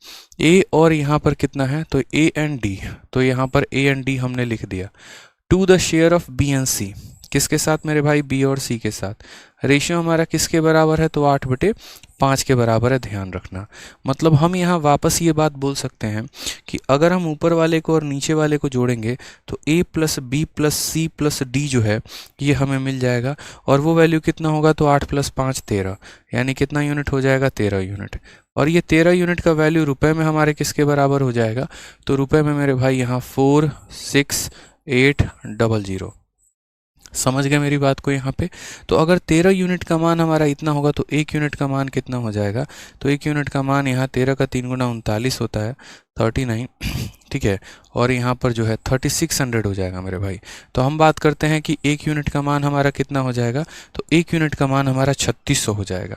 ए और यहाँ पर कितना है, तो ए एंड डी, तो यहाँ पर ए एंड डी हमने लिख दिया। To the share of B and C, किसके साथ मेरे भाई, बी और सी के साथ। रेशियो हमारा किसके बराबर है, तो 8/5 के बराबर है, ध्यान रखना। मतलब हम यहाँ वापस ये बात बोल सकते हैं कि अगर हम ऊपर वाले को और नीचे वाले को जोड़ेंगे तो a plus B plus C plus D जो है ये हमें मिल जाएगा, और वो वैल्यू कितना होगा, तो 8 + 5 13, यानी कितना यूनिट हो जाएगा, 13 यूनिट। और ये 13 यूनिट का वैल्यू रुपए में हमारे किसके बराबर हो जाएगा, तो रुपए में मेरे भाई यहाँ 46,800। समझ गए मेरी बात को यहाँ पे। तो अगर 13 यूनिट का मान हमारा इतना होगा तो 1 यूनिट का मान कितना हो जाएगा, तो 1 यूनिट का मान यहाँ 13 का 3 गुना 39 होता है, 39, ठीक है। और यहाँ पर जो है 3600 हो जाएगा मेरे भाई। तो हम बात करते हैं कि 1 यूनिट का मान हमारा कितना हो जाएगा, तो 1 यूनिट का मान हमारा 3600 हो जाएगा।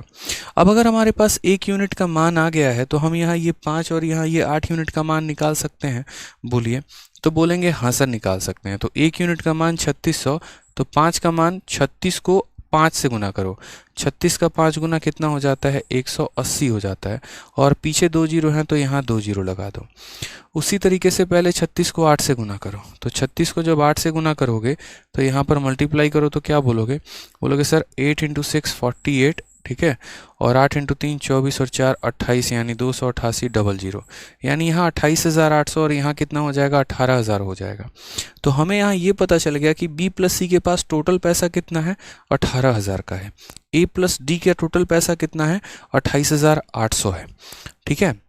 अब अगर हमारे पास 1 यूनिट का मान आ गया है तो हम यहाँ ये 5 और यहाँ ये 8 यूनिट का मान निकाल सकते हैं, बोलिए। तो बोलेंगे हाँ सर निकाल सकते हैं। तो 1 यूनिट का मान 3600, तो 5 का मान 36 को 5 से गुना करो, 36 का 5 गुना कितना हो जाता है, 180 हो जाता है। और पीछे 2 जीरो हैं तो यहाँ 2 जीरो लगा दो। उसी तरीके से पहले 36 को 8 से गुना करो, तो 36 को जब 8 से गुना करोगे तो यहाँ पर मल्टीप्लाई करो तो क्या बोलोगे, बोलोगे सर 8 × 6 48, ठीक है। और 8 × 3 24 और 4 28, यानी 288,000, यानी यहाँ 28,800 और यहाँ कितना हो जाएगा, 18,000 हो जाएगा। तो हमें यहाँ ये पता चल गया कि B प्लस C के पास टोटल पैसा कितना है, 18,000 का है। A प्लस D का टोटल पैसा कितना है, 28,800 है, ठीक है।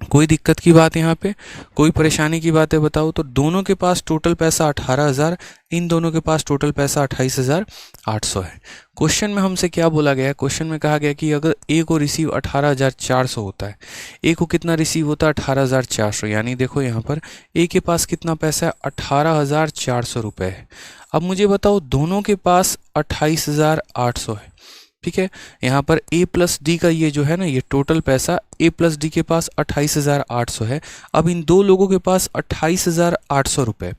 कोई दिक्कत की बात यहाँ पे, कोई परेशानी की बात है बताओ। तो दोनों के पास टोटल पैसा 18,000, इन दोनों के पास टोटल पैसा 28,800 है। क्वेश्चन में हमसे क्या बोला गया है, क्वेश्चन में कहा गया कि अगर ए को रिसीव 18,400 होता है, ए को कितना रिसीव होता है, 18,400, यानी देखो यहाँ पर ए के पास कितना पैसा है, 18,400 रुपये है। अब मुझे बताओ दोनों के पास 28,800 है, ठीक है। यहाँ पर A प्लस डी का ये जो है ना, ये टोटल पैसा A प्लस डी के पास 28,800 है। अब इन दो लोगों के पास 28,800 रुपये,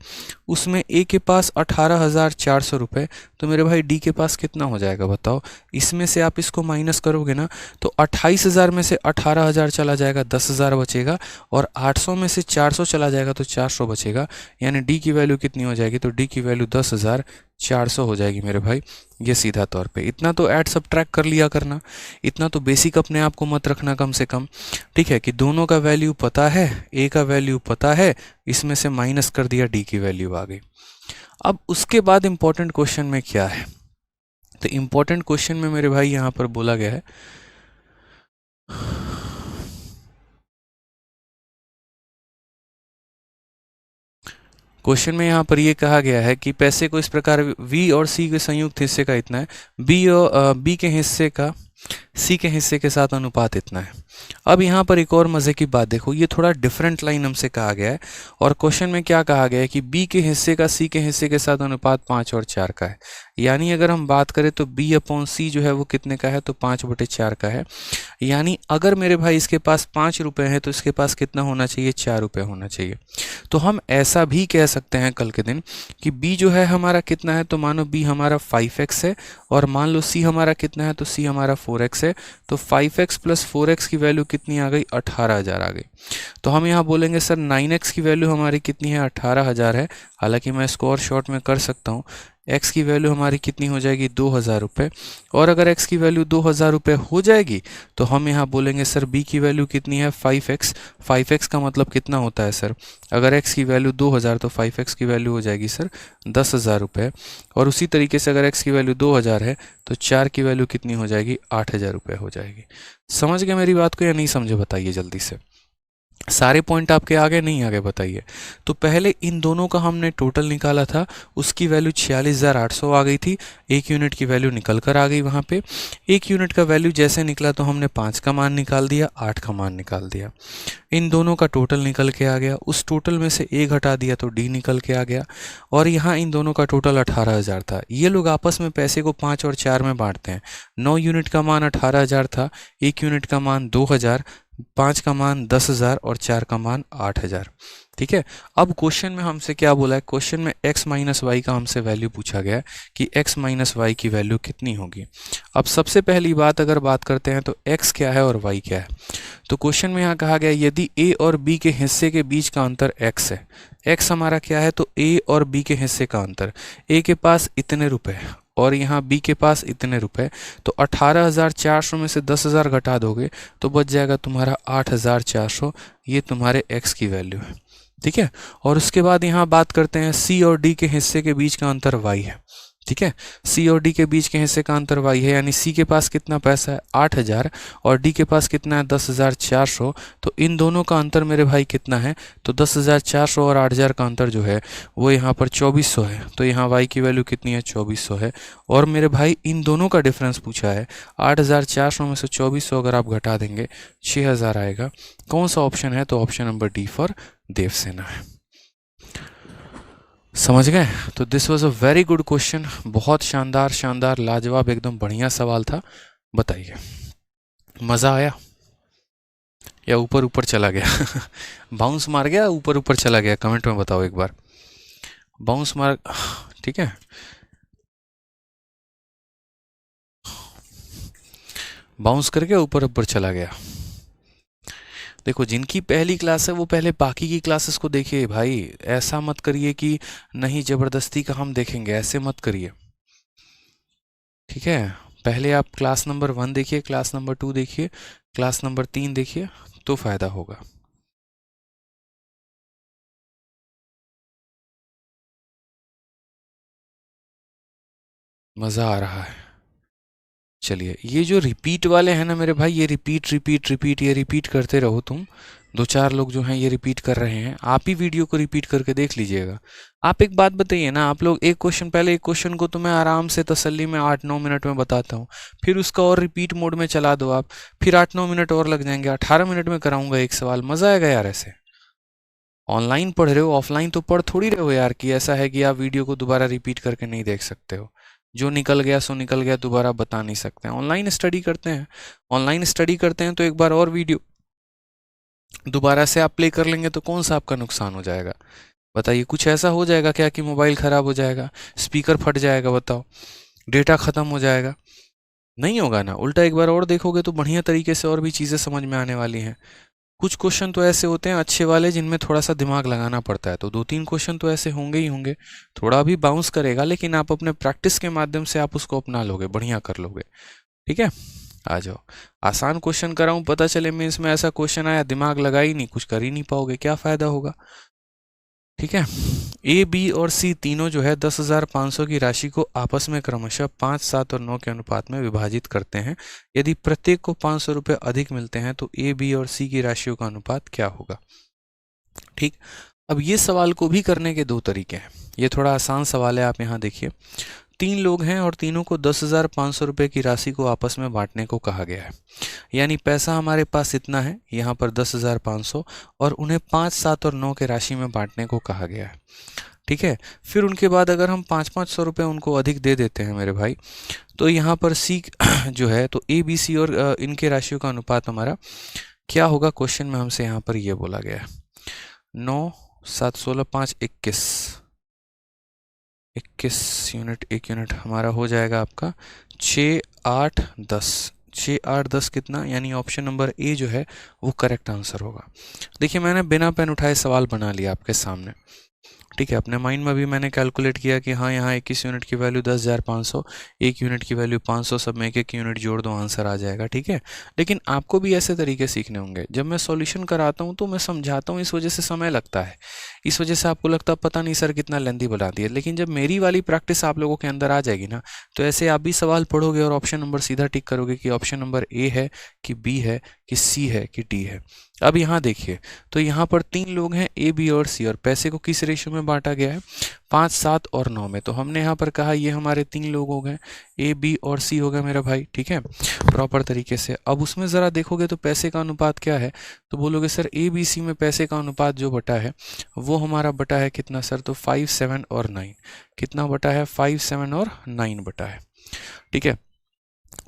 उसमें A के पास 18,400 रुपये, तो मेरे भाई D के पास कितना हो जाएगा बताओ। इसमें से आप इसको माइनस करोगे ना तो 28,000 में से 18,000 चला जाएगा, 10,000 बचेगा, और 800 में से 400 चला जाएगा तो 400 बचेगा, यानी D की वैल्यू कितनी हो जाएगी, तो D की वैल्यू 10,400 हो जाएगी मेरे भाई। ये सीधा तौर पे इतना तो ऐड सब्ट्रैक्ट कर लिया करना, इतना तो बेसिक अपने आप को मत रखना कम से कम, ठीक है। कि दोनों का वैल्यू पता है, ए का वैल्यू पता है, इसमें से माइनस कर दिया, डी की वैल्यू आ गई। अब उसके बाद इंपॉर्टेंट क्वेश्चन में क्या है, तो इंपॉर्टेंट क्वेश्चन में मेरे भाई यहाँ पर बोला गया है, क्वेश्चन में यहाँ पर ये कहा गया है कि पैसे को इस प्रकार V और C के संयुक्त हिस्से का इतना है, B के हिस्से का C के हिस्से के साथ अनुपात इतना है। अब यहाँ पर एक और मज़े की बात देखो, ये थोड़ा डिफरेंट लाइन हमसे कहा गया है, और क्वेश्चन में क्या कहा गया है कि B के हिस्से का C के हिस्से के साथ अनुपात 5 और 4 का है। यानी अगर हम बात करें तो B/C जो है वो कितने का है, तो 5/4 का है। यानी अगर मेरे भाई इसके पास 5 रुपये हैं तो इसके पास कितना होना चाहिए, 4 रुपये होना चाहिए। तो हम ऐसा भी कह सकते हैं कल के दिन कि B जो है हमारा कितना है, तो मानो B हमारा 5x है, और मान लो C हमारा कितना है, तो C हमारा 4x है। तो 5x + 4x की वैल्यू कितनी आ गई, 18,000 आ गई। तो हम यहाँ बोलेंगे सर 9x की वैल्यू हमारी कितनी है, 18,000 है। हालांकि मैं इसको और शॉर्ट में कर सकता हूँ, x की वैल्यू हमारी कितनी हो जाएगी, 2,000 रुपये। और अगर x की वैल्यू 2,000 रुपये हो जाएगी तो हम यहाँ बोलेंगे सर b की वैल्यू कितनी है, 5x। 5x का मतलब कितना होता है सर, अगर x की वैल्यू 2,000 तो 5x की वैल्यू हो जाएगी सर 10,000 रुपये। और उसी तरीके से अगर x की वैल्यू 2,000 है तो 4 की वैल्यू कितनी हो जाएगी, 8,000 रुपये हो जाएगी। समझ गए मेरी बात को या नहीं समझे, बताइए जल्दी से। सारे पॉइंट आपके आगे नहीं आगे बताइए। तो पहले इन दोनों का हमने टोटल निकाला था, उसकी वैल्यू 46,800 आ गई थी, 1 यूनिट की वैल्यू निकल कर आ गई वहाँ पे। 1 यूनिट का वैल्यू जैसे निकला तो हमने 5 का मान निकाल दिया, 8 का मान निकाल दिया, इन दोनों का टोटल निकल के आ गया। उस टोटल में से A घटा दिया तो D निकल के आ गया, और यहाँ इन दोनों का टोटल 18,000 था। ये लोग आपस में पैसे को 5 और 4 में बांटते हैं। 9 यूनिट का मान 18,000 था, 1 यूनिट का मान 2,000, 5 का मान 10,000 और 4 का मान 8,000। ठीक है, अब क्वेश्चन में हमसे क्या बोला है, क्वेश्चन में x माइनस वाई का हमसे वैल्यू पूछा गया है कि x माइनस वाई की वैल्यू कितनी होगी। अब सबसे पहली बात अगर बात करते हैं तो x क्या है और y क्या है। तो क्वेश्चन में यहाँ कहा गया यदि a और b के हिस्से के बीच का अंतर x है, x हमारा क्या है, तो a और b के हिस्से का अंतर, a के पास इतने रुपए और यहाँ b के पास इतने रुपए, तो 18,400 में से 10,000 घटा दोगे तो बच जाएगा तुम्हारा 8,400। ये तुम्हारे x की वैल्यू है। ठीक है, और उसके बाद यहाँ बात करते हैं c और d के हिस्से के बीच का अंतर y है। ठीक है, c और d के बीच के हिस्से का अंतर y है, यानी c के पास कितना पैसा है 8,000 और d के पास कितना है 10,400। तो इन दोनों का अंतर मेरे भाई कितना है, तो 10,400 और 8,000 का अंतर जो है वो यहाँ पर 2400 है। तो यहाँ y की वैल्यू कितनी है, 2400 है। और मेरे भाई इन दोनों का डिफरेंस पूछा है, 8,400 में से 2400 अगर आप घटा देंगे 6,000 आएगा। कौन सा ऑप्शन है, तो option number D for Devsena है। समझ गए। तो this was a very good question, बहुत शानदार शानदार लाजवाब एकदम बढ़िया सवाल था। बताइए मज़ा आया या ऊपर ऊपर चला गया बाउंस मार गया, ऊपर ऊपर चला गया, कमेंट में बताओ एक बार। बाउंस मार, ठीक है, बाउंस करके ऊपर ऊपर चला गया। देखो जिनकी पहली क्लास है वो पहले बाकी की क्लासेस को देखिए भाई, ऐसा मत करिए कि नहीं ज़बरदस्ती का हम देखेंगे, ऐसे मत करिए। ठीक है, पहले आप क्लास नंबर 1 देखिए, क्लास नंबर 2 देखिए, क्लास नंबर 3 देखिए, तो फ़ायदा होगा। मज़ा आ रहा है। चलिए, ये जो रिपीट वाले हैं ना मेरे भाई, ये रिपीट रिपीट रिपीट ये रिपीट करते रहो तुम। 2-4 लोग जो हैं ये रिपीट कर रहे हैं, आप ही वीडियो को रिपीट करके देख लीजिएगा। आप एक बात बताइए ना, आप लोग एक क्वेश्चन, पहले एक क्वेश्चन को तो मैं आराम से तसल्ली में 8-9 मिनट में बताता हूँ, फिर उसका और रिपीट मोड में चला दो आप, फिर 8-9 मिनट और लग जाएंगे, 18 मिनट में कराऊंगा एक सवाल। मज़ा आएगा यार। ऐसे ऑनलाइन पढ़ रहे हो, ऑफलाइन तो पढ़ थोड़ी रहे हो यार, कि ऐसा है कि आप वीडियो को दोबारा रिपीट करके नहीं देख सकते हो। जो निकल गया सो निकल गया, दोबारा बता नहीं सकते हैं। ऑनलाइन स्टडी करते हैं, ऑनलाइन स्टडी करते हैं तो एक बार और वीडियो दोबारा से आप प्ले कर लेंगे तो कौन सा आपका नुकसान हो जाएगा। बताइए, कुछ ऐसा हो जाएगा क्या कि मोबाइल ख़राब हो जाएगा, स्पीकर फट जाएगा, बताओ, डेटा ख़त्म हो जाएगा? नहीं होगा ना। उल्टा एक बार और देखोगे तो बढ़िया तरीके से और भी चीज़ें समझ में आने वाली हैं। कुछ क्वेश्चन तो ऐसे होते हैं अच्छे वाले जिनमें थोड़ा सा दिमाग लगाना पड़ता है, तो 2-3 क्वेश्चन तो ऐसे होंगे ही होंगे। थोड़ा भी बाउंस करेगा, लेकिन आप अपने प्रैक्टिस के माध्यम से आप उसको अपना लोगे, बढ़िया कर लोगे। ठीक है, आ जाओ। आसान क्वेश्चन कराऊं, पता चले मेंस में ऐसा क्वेश्चन आया, दिमाग लगा ही नहीं, कुछ कर ही नहीं पाओगे, क्या फ़ायदा होगा। ठीक है, ए बी और सी तीनों जो है 10,500 की राशि को आपस में क्रमशः 5, 7 और 9 के अनुपात में विभाजित करते हैं। यदि प्रत्येक को 500 रुपये अधिक मिलते हैं तो ए बी और सी की राशियों का अनुपात क्या होगा। ठीक, अब ये सवाल को भी करने के 2 तरीके हैं। ये थोड़ा आसान सवाल है, आप यहाँ देखिए। 3 लोग हैं और तीनों को 10,500 रुपये की राशि को आपस में बांटने को कहा गया है। यानी पैसा हमारे पास इतना है, यहाँ पर 10,500, और उन्हें 5, 7 और 9 के राशि में बांटने को कहा गया है। ठीक है, फिर उनके बाद अगर हम 500-500 रुपये उनको अधिक दे देते हैं मेरे भाई, तो यहाँ पर सी जो है, तो ए बी सी और इनके राशियों का अनुपात हमारा क्या होगा। क्वेश्चन में हमसे यहाँ पर ये बोला गया है 9, 7, 16, 5, 21 यूनिट, 1 यूनिट हमारा हो जाएगा आपका 6, 8, 10। 6, 8, 10 कितना, यानी ऑप्शन नंबर ए जो है वो करेक्ट आंसर होगा। देखिए, मैंने बिना पेन उठाए सवाल बना लिया आपके सामने। ठीक है, अपने माइंड में भी मैंने कैलकुलेट किया कि हाँ, यहाँ 21 यूनिट की वैल्यू 10,500, 1 यूनिट की वैल्यू 500, सब में 1-1 यूनिट जोड़ दो, आंसर आ जाएगा। ठीक है, लेकिन आपको भी ऐसे तरीके सीखने होंगे। जब मैं सॉल्यूशन कराता हूँ तो मैं समझाता हूँ, इस वजह से समय लगता है, इस वजह से आपको लगता है पता नहीं सर कितना लेंदी बना दिया। लेकिन जब मेरी वाली प्रैक्टिस आप लोगों के अंदर आ जाएगी ना, तो ऐसे आप भी सवाल पढ़ोगे और ऑप्शन नंबर सीधा टिक करोगे कि ऑप्शन नंबर ए है कि बी है कि सी है कि डी है। अब यहाँ देखिए, तो यहाँ पर 3 लोग हैं, ए बी और सी, और पैसे को किस रेशियो में बांटा गया है, 5, 7 और 9 में। तो हमने यहाँ पर कहा ये हमारे 3 लोग हो गए, ए बी और सी हो गया मेरा भाई। ठीक है, प्रॉपर तरीके से। अब उसमें ज़रा देखोगे तो पैसे का अनुपात क्या है, तो बोलोगे सर ए बी सी में पैसे का अनुपात जो बटा है वो हमारा बटा है कितना सर, तो 5, 7 और 9। कितना बटा है, 5, 7 और 9 बटा है। ठीक है,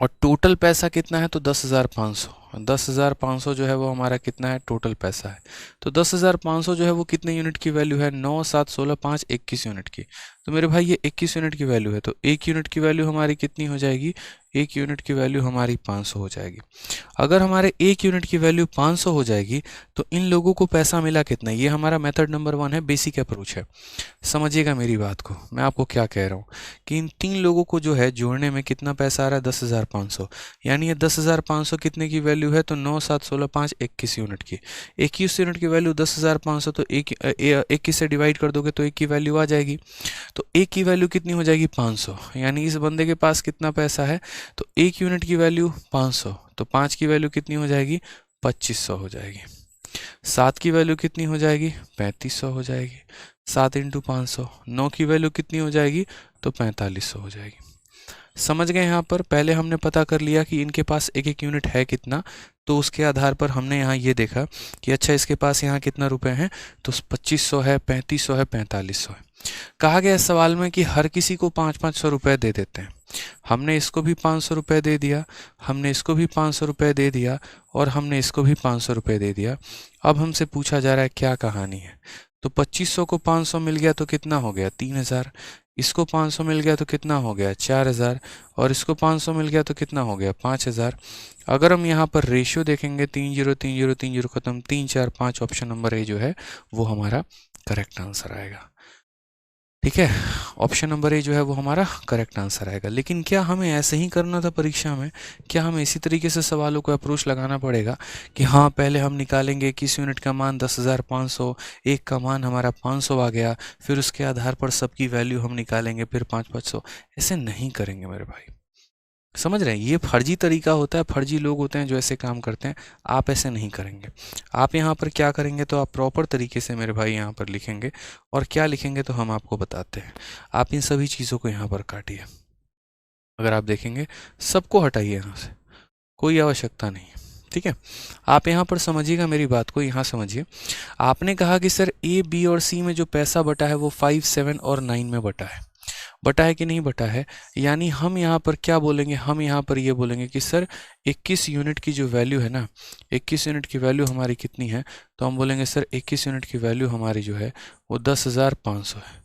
और टोटल पैसा कितना है, तो 10,500। 10,500 जो है वो हमारा कितना है, टोटल पैसा है। तो 10,500 जो है वो कितने यूनिट की वैल्यू है, 9, 7, 16, 5, 21 यूनिट की। तो मेरे भाई ये 21 यूनिट की वैल्यू है, तो एक यूनिट की वैल्यू हमारी कितनी हो जाएगी, एक यूनिट की वैल्यू हमारी 500 हो जाएगी। अगर हमारे एक यूनिट की वैल्यू 500 हो जाएगी तो इन लोगों को पैसा मिला कितना, ये हमारा मेथड नंबर 1 है, बेसिक अप्रोच है। समझिएगा मेरी बात को, मैं आपको क्या कह रहा हूँ कि इन तीन लोगों को जो है जोड़ने में कितना पैसा आ रहा है, 10,500। यानी ये 10,500 कितने की वैल्यू है, तो 9, 7, 16, 5, 21 यूनिट की। 21 यूनिट की वैल्यू 10,500, तो 21 से डिवाइड कर दोगे तो एक की वैल्यू आ जाएगी। तो एक की वैल्यू कितनी हो जाएगी, 500। यानी इस बंदे के पास कितना पैसा है, तो एक यूनिट की वैल्यू 500, तो 5 की वैल्यू कितनी हो जाएगी, 2500 हो जाएगी। 7 की वैल्यू कितनी हो जाएगी, 3500 हो जाएगी। 7 इंटू 500, 9 की वैल्यू कितनी हो जाएगी, तो 4500 हो जाएगी। समझ गए। यहाँ पर पहले हमने पता कर लिया कि इनके पास एक एक यूनिट है कितना, तो उसके आधार पर हमने यहाँ ये देखा कि अच्छा इसके पास यहाँ कितना रुपए हैं, तो 2500 है, 3500 है, 4500 है। कहा गया सवाल में कि हर किसी को 500-500 रुपये दे देते हैं। हमने इसको भी 500 रुपये दे दिया, हमने इसको भी 500 रुपये दे दिया, और हमने इसको भी 500 रुपये दे दिया। अब हमसे पूछा जा रहा है क्या कहानी है। तो 2500 को 500 मिल गया तो कितना हो गया, 3000। इसको 500 मिल गया तो कितना हो गया, 4000। और इसको 500 मिल गया तो कितना हो गया, 5000। अगर हम यहाँ पर रेशियो देखेंगे 3 0 3 0 3 0 खत्म, 3 4 5, ऑप्शन नंबर ए जो है वो हमारा करेक्ट आंसर आएगा। ठीक है, ऑप्शन नंबर ए जो है वो हमारा करेक्ट आंसर आएगा। लेकिन क्या हमें ऐसे ही करना था परीक्षा में, क्या हमें इसी तरीके से सवालों को अप्रोच लगाना पड़ेगा कि हाँ पहले हम निकालेंगे 21 यूनिट का मान 10,500, एक का मान हमारा 500 आ गया, फिर उसके आधार पर सबकी वैल्यू हम निकालेंगे, फिर 500? ऐसे नहीं करेंगे मेरे भाई, समझ रहे हैं। ये फर्जी तरीका होता है, फर्जी लोग होते हैं जो ऐसे काम करते हैं। आप ऐसे नहीं करेंगे। आप यहाँ पर क्या करेंगे, तो आप प्रॉपर तरीके से मेरे भाई यहाँ पर लिखेंगे, और क्या लिखेंगे तो हम आपको बताते हैं। आप इन सभी चीज़ों को यहाँ पर काटिए। अगर आप देखेंगे सबको हटाइए यहाँ से, कोई आवश्यकता नहीं है। ठीक है, आप यहाँ पर समझिएगा मेरी बात को, यहाँ समझिए। आपने कहा कि सर ए, बी और सी में जो पैसा बटा है वो 5, 7 और 9 में बटा है। बटा है कि नहीं बटा है, यानी हम यहाँ पर क्या बोलेंगे, हम यहाँ पर ये बोलेंगे कि सर 21 यूनिट की जो वैल्यू है ना, 21 यूनिट की वैल्यू हमारी कितनी है, तो हम बोलेंगे सर 21 यूनिट की वैल्यू हमारी जो है वो 10,500 है।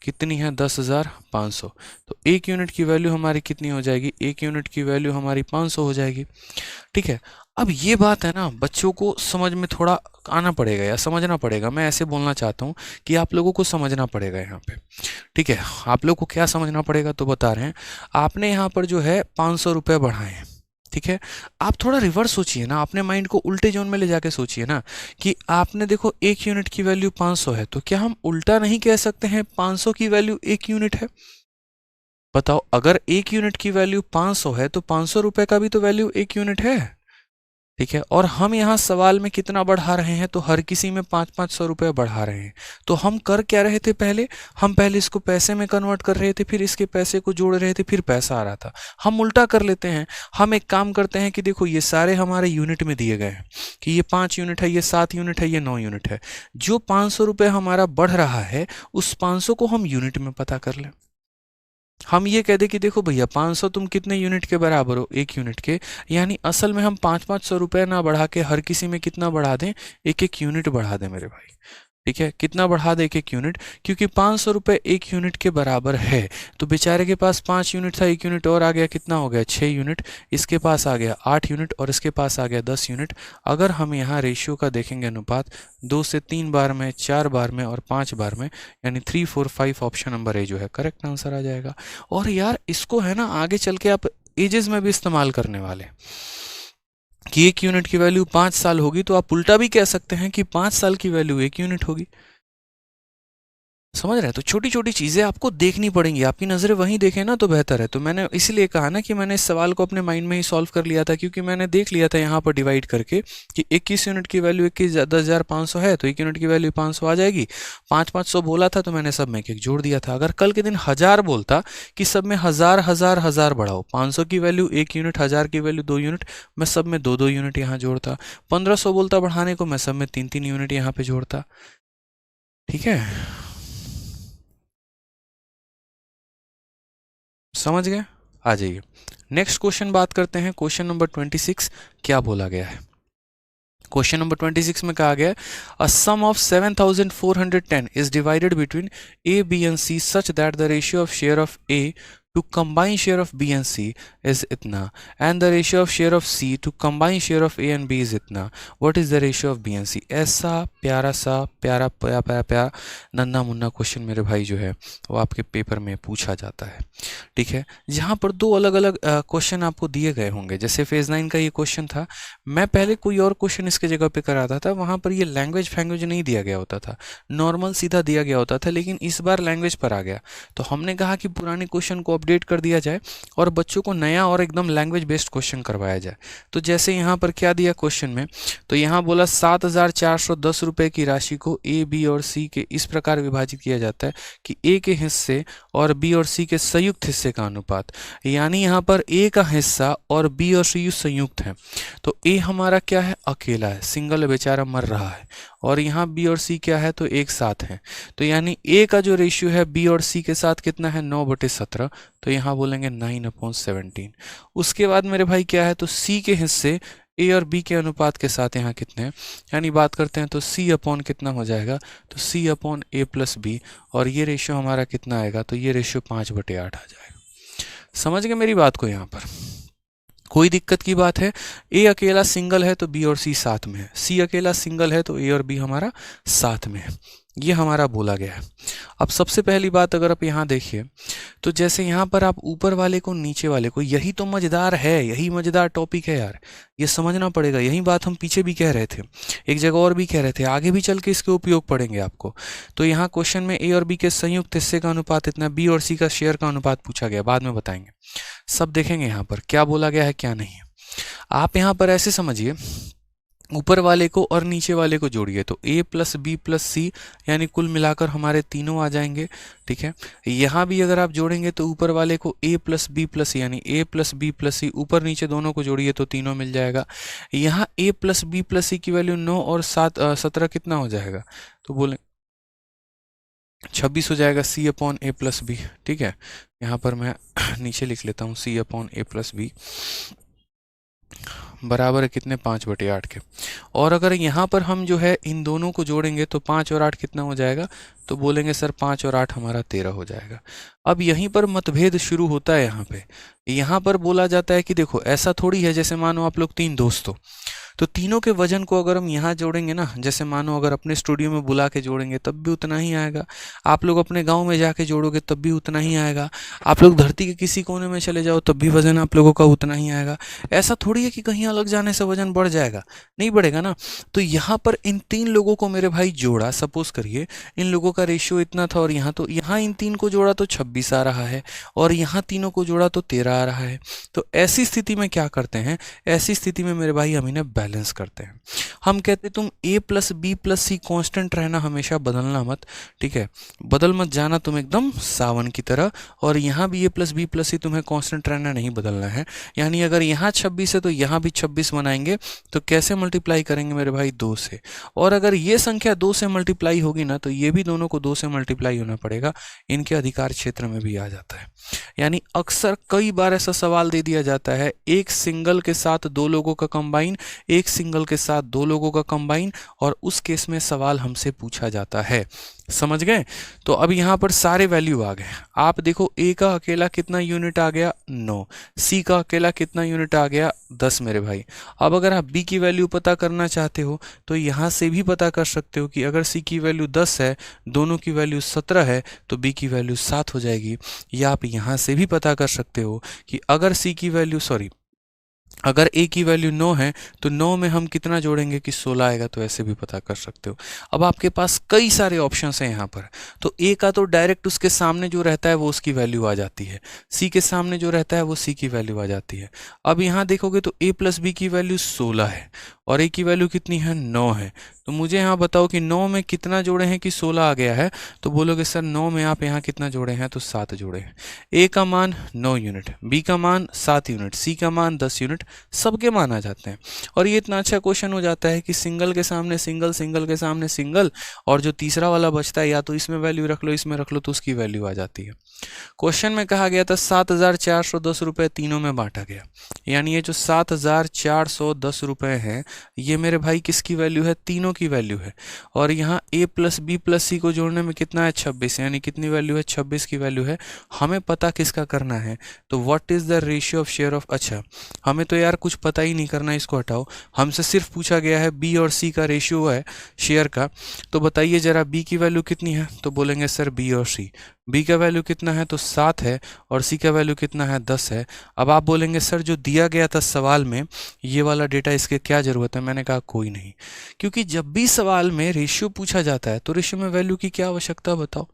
कितनी है, 10,500। तो एक यूनिट की वैल्यू हमारी कितनी हो जाएगी, एक यूनिट की वैल्यू हमारी 500 हो जाएगी। ठीक है, अब ये बात है ना, बच्चों को समझ में थोड़ा आना पड़ेगा या समझना पड़ेगा। मैं ऐसे बोलना चाहता हूँ कि आप लोगों को समझना पड़ेगा यहाँ पे। ठीक है, आप लोग को क्या समझना पड़ेगा, तो बता रहे हैं। आपने यहाँ पर जो है 500 रुपये बढ़ाए हैं। ठीक है, आप थोड़ा रिवर्स सोचिए ना, अपने माइंड को उल्टे जोन में ले जाके सोचिए ना, कि आपने देखो एक यूनिट की वैल्यू 500 है, तो क्या हम उल्टा नहीं कह सकते हैं 500 की वैल्यू एक यूनिट है? बताओ, अगर एक यूनिट की वैल्यू 500 है तो 500 रुपए का भी तो वैल्यू एक यूनिट है। ठीक है, और हम यहाँ सवाल में कितना बढ़ा रहे हैं, तो हर किसी में 500-500 रुपये बढ़ा रहे हैं। तो हम कर क्या रहे थे, पहले हम पहले इसको पैसे में कन्वर्ट कर रहे थे, फिर इसके पैसे को जोड़ रहे थे, फिर पैसा आ रहा था। हम उल्टा कर लेते हैं। हम एक काम करते हैं कि देखो ये सारे हमारे यूनिट में दिए गए हैं, कि ये 5 यूनिट है, ये 7 यूनिट है, ये 9 यूनिट है। जो 500 रुपये हमारा बढ़ रहा है, उस 500 को हम यूनिट में पता कर लें। हम ये कह दें कि देखो भैया 500 तुम कितने यूनिट के बराबर हो, एक यूनिट के। यानी असल में हम 500-500 रुपये ना बढ़ा के हर किसी में कितना बढ़ा दें, एक एक यूनिट बढ़ा दें मेरे भाई। ठीक है, कितना बढ़ा दे, एक एक यूनिट, क्योंकि 500 रुपये एक यूनिट के बराबर है। तो बेचारे के पास 5 यूनिट था, एक यूनिट और आ गया, कितना हो गया, 6 यूनिट। इसके पास आ गया 8 यूनिट, और इसके पास आ गया 10 यूनिट। अगर हम यहाँ रेशियो का देखेंगे अनुपात, 2 से 3 बार में, 4 बार में और 5 बार में, यानी 3 4 5, ऑप्शन नंबर ए जो है करेक्ट आंसर आ जाएगा। और यार इसको है ना आगे चल के आप एजेस में भी इस्तेमाल करने वाले, कि एक यूनिट की वैल्यू 5 साल होगी, तो आप उल्टा भी कह सकते हैं कि 5 साल की वैल्यू एक यूनिट होगी। समझ रहे हैं। तो छोटी छोटी चीज़ें आपको देखनी पड़ेंगी, आपकी नज़रें वहीं देखें ना तो बेहतर है। तो मैंने इसीलिए कहा ना कि मैंने इस सवाल को अपने माइंड में ही सॉल्व कर लिया था, क्योंकि मैंने देख लिया था यहाँ पर डिवाइड करके कि 21 यूनिट की वैल्यू 10,500 है, तो एक यूनिट की वैल्यू 500 आ जाएगी। 500 बोला था तो मैंने सब में एक जोड़ दिया था। अगर कल के दिन 1000 बोलता कि सब में 1000 बढ़ाओ, 500 की वैल्यू 1 यूनिट, 1000 की वैल्यू 2 यूनिट, मैं सब में 2 यूनिट यहाँ जोड़ता। 1500 बोलता बढ़ाने को, मैं सब में 3 यूनिट यहाँ पे जोड़ता। ठीक है, समझ गए। आ जाइए नेक्स्ट क्वेश्चन बात करते हैं। क्वेश्चन नंबर 26 क्या बोला गया है। क्वेश्चन नंबर 26 में कहा गया है a sum of 7410 is divided between A B and C such that the ratio of share of A to combine share of B and C is इतना and the ratio of share of C to combine share of A and B is इतना. What is the ratio of B and C? ऐसा प्यारा सा प्यारा प्यारा प्यारा प्यारा नन्ना मुन्ना क्वेश्चन मेरे भाई जो है वो आपके पेपर में पूछा जाता है, ठीक है, जहाँ पर दो अलग अलग क्वेश्चन आपको दिए गए होंगे। जैसे फेज 9 का ये क्वेश्चन था, मैं पहले कोई और क्वेश्चन इसके जगह पे कराता था, वहाँ पर ये लैंग्वेज फैंग्वेज नहीं दिया गया होता था, नॉर्मल सीधा दिया गया होता था, लेकिन इस बार लैंग्वेज पर आ गया। तो हमने कहा कि पुराने क्वेश्चन को अपडेट कर दिया जाए और बच्चों को नया और एकदम लैंग्वेज बेस्ड क्वेश्चन करवाया जाए। तो जैसे यहाँ पर क्या दिया क्वेश्चन में, तो यहाँ बोला 7410 रुपए की राशि को ए बी और सी के इस प्रकार विभाजित किया जाता है कि ए के हिस्से और बी और सी के संयुक्त हिस्से का अनुपात, यानी यहाँ पर ए का हिस्सा और बी और सी संयुक्त है। तो ए हमारा क्या है, अकेला है, सिंगल बेचारा मर रहा है, और यहाँ बी और सी क्या है, तो एक साथ है। तो यानी ए का जो रेशियो है बी और सी के साथ कितना है, 9/17, तो यहाँ बोलेंगे 9/17। उसके बाद मेरे भाई क्या है, तो सी के हिस्से ए और बी के अनुपात के साथ यहाँ कितने हैं, यानी बात करते हैं तो सी अपॉन कितना हो जाएगा, तो सी अपॉन ए प्लस बी, और ये रेशियो हमारा कितना आएगा, तो ये रेशियो 5/8 आ जाएगा। समझ गए मेरी बात को, यहाँ पर कोई दिक्कत की बात है? ए अकेला सिंगल है तो बी और सी साथ में है, सी अकेला सिंगल है तो ए और बी हमारा साथ में है, ये हमारा बोला गया है। अब सबसे पहली बात अगर आप यहाँ देखिए, तो जैसे यहाँ पर आप ऊपर वाले को नीचे वाले को, यही तो मजेदार है, यही मजेदार टॉपिक है यार, ये समझना पड़ेगा। यही बात हम पीछे भी कह रहे थे, एक जगह और भी कह रहे थे, आगे भी चल के इसके उपयोग पड़ेंगे आपको। तो यहाँ क्वेश्चन में ए और बी के संयुक्त हिस्से का अनुपात इतना, बी और सी का शेयर का अनुपात पूछा गया, बाद में बताएंगे, सब देखेंगे यहाँ पर क्या बोला गया है क्या नहीं है। आप यहाँ पर ऐसे समझिए, ऊपर वाले को और नीचे वाले को जोड़िए तो a प्लस बी प्लस सी, यानी कुल मिलाकर हमारे तीनों आ जाएंगे, ठीक है। यहाँ भी अगर आप जोड़ेंगे तो ऊपर वाले को a प्लस बी प्लस सी, यानी a प्लस बी प्लस सी, ऊपर नीचे दोनों को जोड़िए तो तीनों मिल जाएगा। यहाँ a plus B plus C की वैल्यू 9 और 17 कितना हो जाएगा, तो बोले 26 हो जाएगा, c अपॉन ए प्लस बी, ठीक है। यहाँ पर मैं नीचे लिख लेता हूँ c अपॉन ए प्लस बी बराबर है कितने, 5/8 के। और अगर यहाँ पर हम जो है इन दोनों को जोड़ेंगे तो 5 और 8 कितना हो जाएगा, तो बोलेंगे सर 5 और 8 हमारा 13 हो जाएगा। अब यहीं पर मतभेद शुरू होता है। यहाँ पर बोला जाता है कि देखो ऐसा थोड़ी है, जैसे मानो आप लोग 3 दोस्त हो, तो तीनों के वजन को अगर हम यहाँ जोड़ेंगे ना, जैसे मानो अगर अपने स्टूडियो में बुला के जोड़ेंगे तब भी उतना ही आएगा, आप लोग अपने गांव में जाके जोड़ोगे तब भी उतना ही आएगा, आप लोग धरती के किसी कोने में चले जाओ तब भी वजन आप लोगों का उतना ही आएगा। ऐसा थोड़ी है कि कहीं अलग जाने से वजन बढ़ जाएगा, नहीं बढ़ेगा ना। तो यहाँ पर इन 3 लोगों को मेरे भाई जोड़ा, सपोज करिए इन लोगों का रेशियो इतना था, और यहाँ तो यहाँ इन 3 को जोड़ा तो 26 आ रहा है, और यहाँ तीनों को जोड़ा तो 13 आ रहा है। तो ऐसी स्थिति में क्या करते हैं, ऐसी स्थिति में मेरे भाई हम इन्हें बैलेंस करते हैं। हम कहते तुम a plus B plus C constant रहना, हमेशा बदलना मत, ठीक है, बदल मत जाना तुम एकदम सावन की तरह। और यहाँ भी a प्लस बी प्लस सी तुम्हें कॉन्स्टेंट रहना, नहीं बदलना है। यानी अगर यहाँ 26 है तो यहाँ भी 26 बनाएंगे, तो कैसे मल्टीप्लाई करेंगे मेरे भाई, 2 से। और अगर ये संख्या 2 से मल्टीप्लाई होगी ना, तो ये भी दोनों को 2 से मल्टीप्लाई होना पड़ेगा, इनके अधिकार क्षेत्र में भी आ जाता है। यानी अक्सर कई बार ऐसा सवाल दे दिया जाता है, एक सिंगल के साथ 2 लोगों का कंबाइन, एक सिंगल के साथ 2 लोगों का कंबाइन, और उस केस में सवाल हमसे पूछा जाता है। समझ गए? तो अब यहाँ पर सारे वैल्यू आ गए। आप देखो a का अकेला कितना यूनिट आ गया, 9, c का अकेला कितना यूनिट आ गया, 10 मेरे भाई। अब अगर आप b की वैल्यू पता करना चाहते हो तो यहाँ से भी पता कर सकते हो कि अगर c की वैल्यू 10 है, दोनों की वैल्यू 17 है, तो b की वैल्यू 7 हो जाएगी। या आप यहाँ से भी पता कर सकते हो कि अगर c की वैल्यू अगर a की वैल्यू 9 है तो 9 में हम कितना जोड़ेंगे कि 16 आएगा, तो ऐसे भी पता कर सकते हो। अब आपके पास कई सारे ऑप्शंस हैं यहाँ पर। तो a का तो डायरेक्ट उसके सामने जो रहता है वो उसकी वैल्यू आ जाती है, c के सामने जो रहता है वो c की वैल्यू आ जाती है। अब यहाँ देखोगे तो a प्लस बी की वैल्यू 16 है और a की वैल्यू कितनी है, 9 है। तो तो मुझे यहाँ बताओ कि 9 में कितना जोड़े हैं कि 16 आ गया है, तो बोलोगे सर 9 में आप यहाँ कितना जोड़े हैं, तो 7 जोड़े हैं। ए का मान 9 यूनिट, बी का मान 7 यूनिट, सी का मान 10 यूनिट, सबके मान आ जाते हैं। और ये इतना अच्छा क्वेश्चन हो जाता है कि सिंगल के सामने सिंगल, सिंगल के सामने सिंगल, और जो तीसरा वाला बचता है या तो इसमें वैल्यू रख लो, इसमें रख लो, तो उसकी वैल्यू आ जाती है। क्वेश्चन में कहा गया था 7,410 रुपये तीनों में बांटा गया, यानी ये जो 7,410 रुपये हैं ये मेरे भाई किसकी वैल्यू है, तीनों की वैल्यू है। और यहाँ a प्लस बी प्लस सी को जोड़ने में कितना है, 26, यानी कितनी वैल्यू है, 26 की वैल्यू है। हमें पता किसका करना है, तो what is the ratio of share of, अच्छा हमें तो यार कुछ पता ही नहीं करना, इसको हटाओ। हमसे सिर्फ पूछा गया है बी और सी का रेशियो है शेयर का, तो बताइए जरा बी की वैल्यू कितनी है, तो बोलेंगे सर बी और सी। बी का वैल्यू कितना है, तो 7 है, और सी का वैल्यू कितना है, 10 है। अब आप बोलेंगे सर जो दिया गया था सवाल में ये वाला डेटा, इसके क्या ज़रूरत है, मैंने कहा कोई नहीं, क्योंकि जब भी सवाल में रेशियो पूछा जाता है तो रेशियो में वैल्यू की क्या आवश्यकता, बताओ।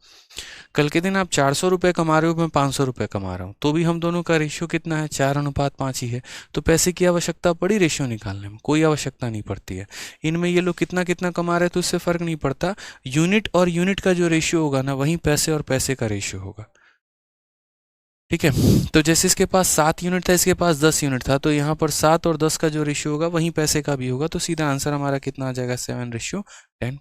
कल के दिन आप 400 रुपये कमा रहे हो, मैं 500 रुपये कमा रहा हूँ, तो भी हम दोनों का रेशियो कितना है, 4:5 ही है, तो पैसे की आवश्यकता पड़ी रेशियो निकालने में, कोई आवश्यकता नहीं पड़ती है। इनमें ये लोग कितना कितना कमा रहे हैं तो इससे फ़र्क नहीं पड़ता, यूनिट और यूनिट का जो रेशियो होगा ना वहीं पैसे और पैसे का रेशियो होगा। ठीक है, तो जैसे इसके पास 7 यूनिट था, इसके पास 10 यूनिट था, तो यहाँ पर 7 और 10 का जो रेशियो होगा वहीं पैसे का भी होगा, तो सीधा आंसर हमारा कितना आ जाएगा, 7:10।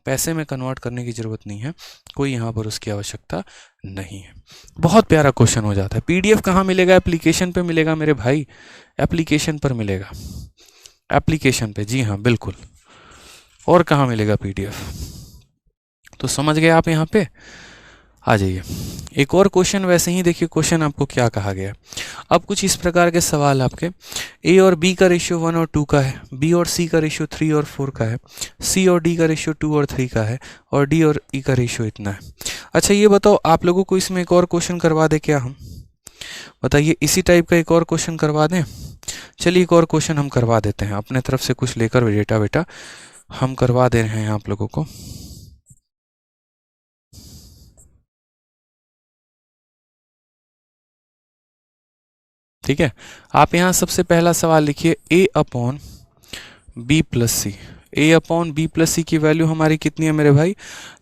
पैसे में कन्वर्ट करने की ज़रूरत नहीं है, कोई यहाँ पर उसकी आवश्यकता नहीं है। बहुत प्यारा क्वेश्चन हो जाता है। PDF कहाँ मिलेगा, एप्लीकेशन पे मिलेगा मेरे भाई, एप्लीकेशन पर मिलेगा, एप्लीकेशन पे, जी हाँ बिल्कुल। और कहाँ मिलेगा PDF, तो समझ गए आप, यहाँ पे आ जाइए। एक और क्वेश्चन वैसे ही देखिए, क्वेश्चन आपको क्या कहा गया। अब कुछ इस प्रकार के सवाल आपके, ए और बी का रेशियो 1 और 2 का है, बी और सी का रेशियो 3 और 4 का है, सी और डी का रेशियो 2 और 3 का है, और डी और ई का रेशियो इतना है। अच्छा ये बताओ आप लोगों को इसमें एक और क्वेश्चन करवा दें क्या हम, बताइए इसी टाइप का एक और क्वेश्चन करवा दें। चलिए एक और क्वेश्चन हम करवा देते हैं, अपने तरफ से कुछ लेकर डेटा बेटा हम करवा दे रहे हैं आप लोगों को। ठीक है, आप यहाँ सबसे पहला सवाल लिखिए, a upon B plus C. A upon B plus C की वैल्यू हमारी कितनी है मेरे भाई,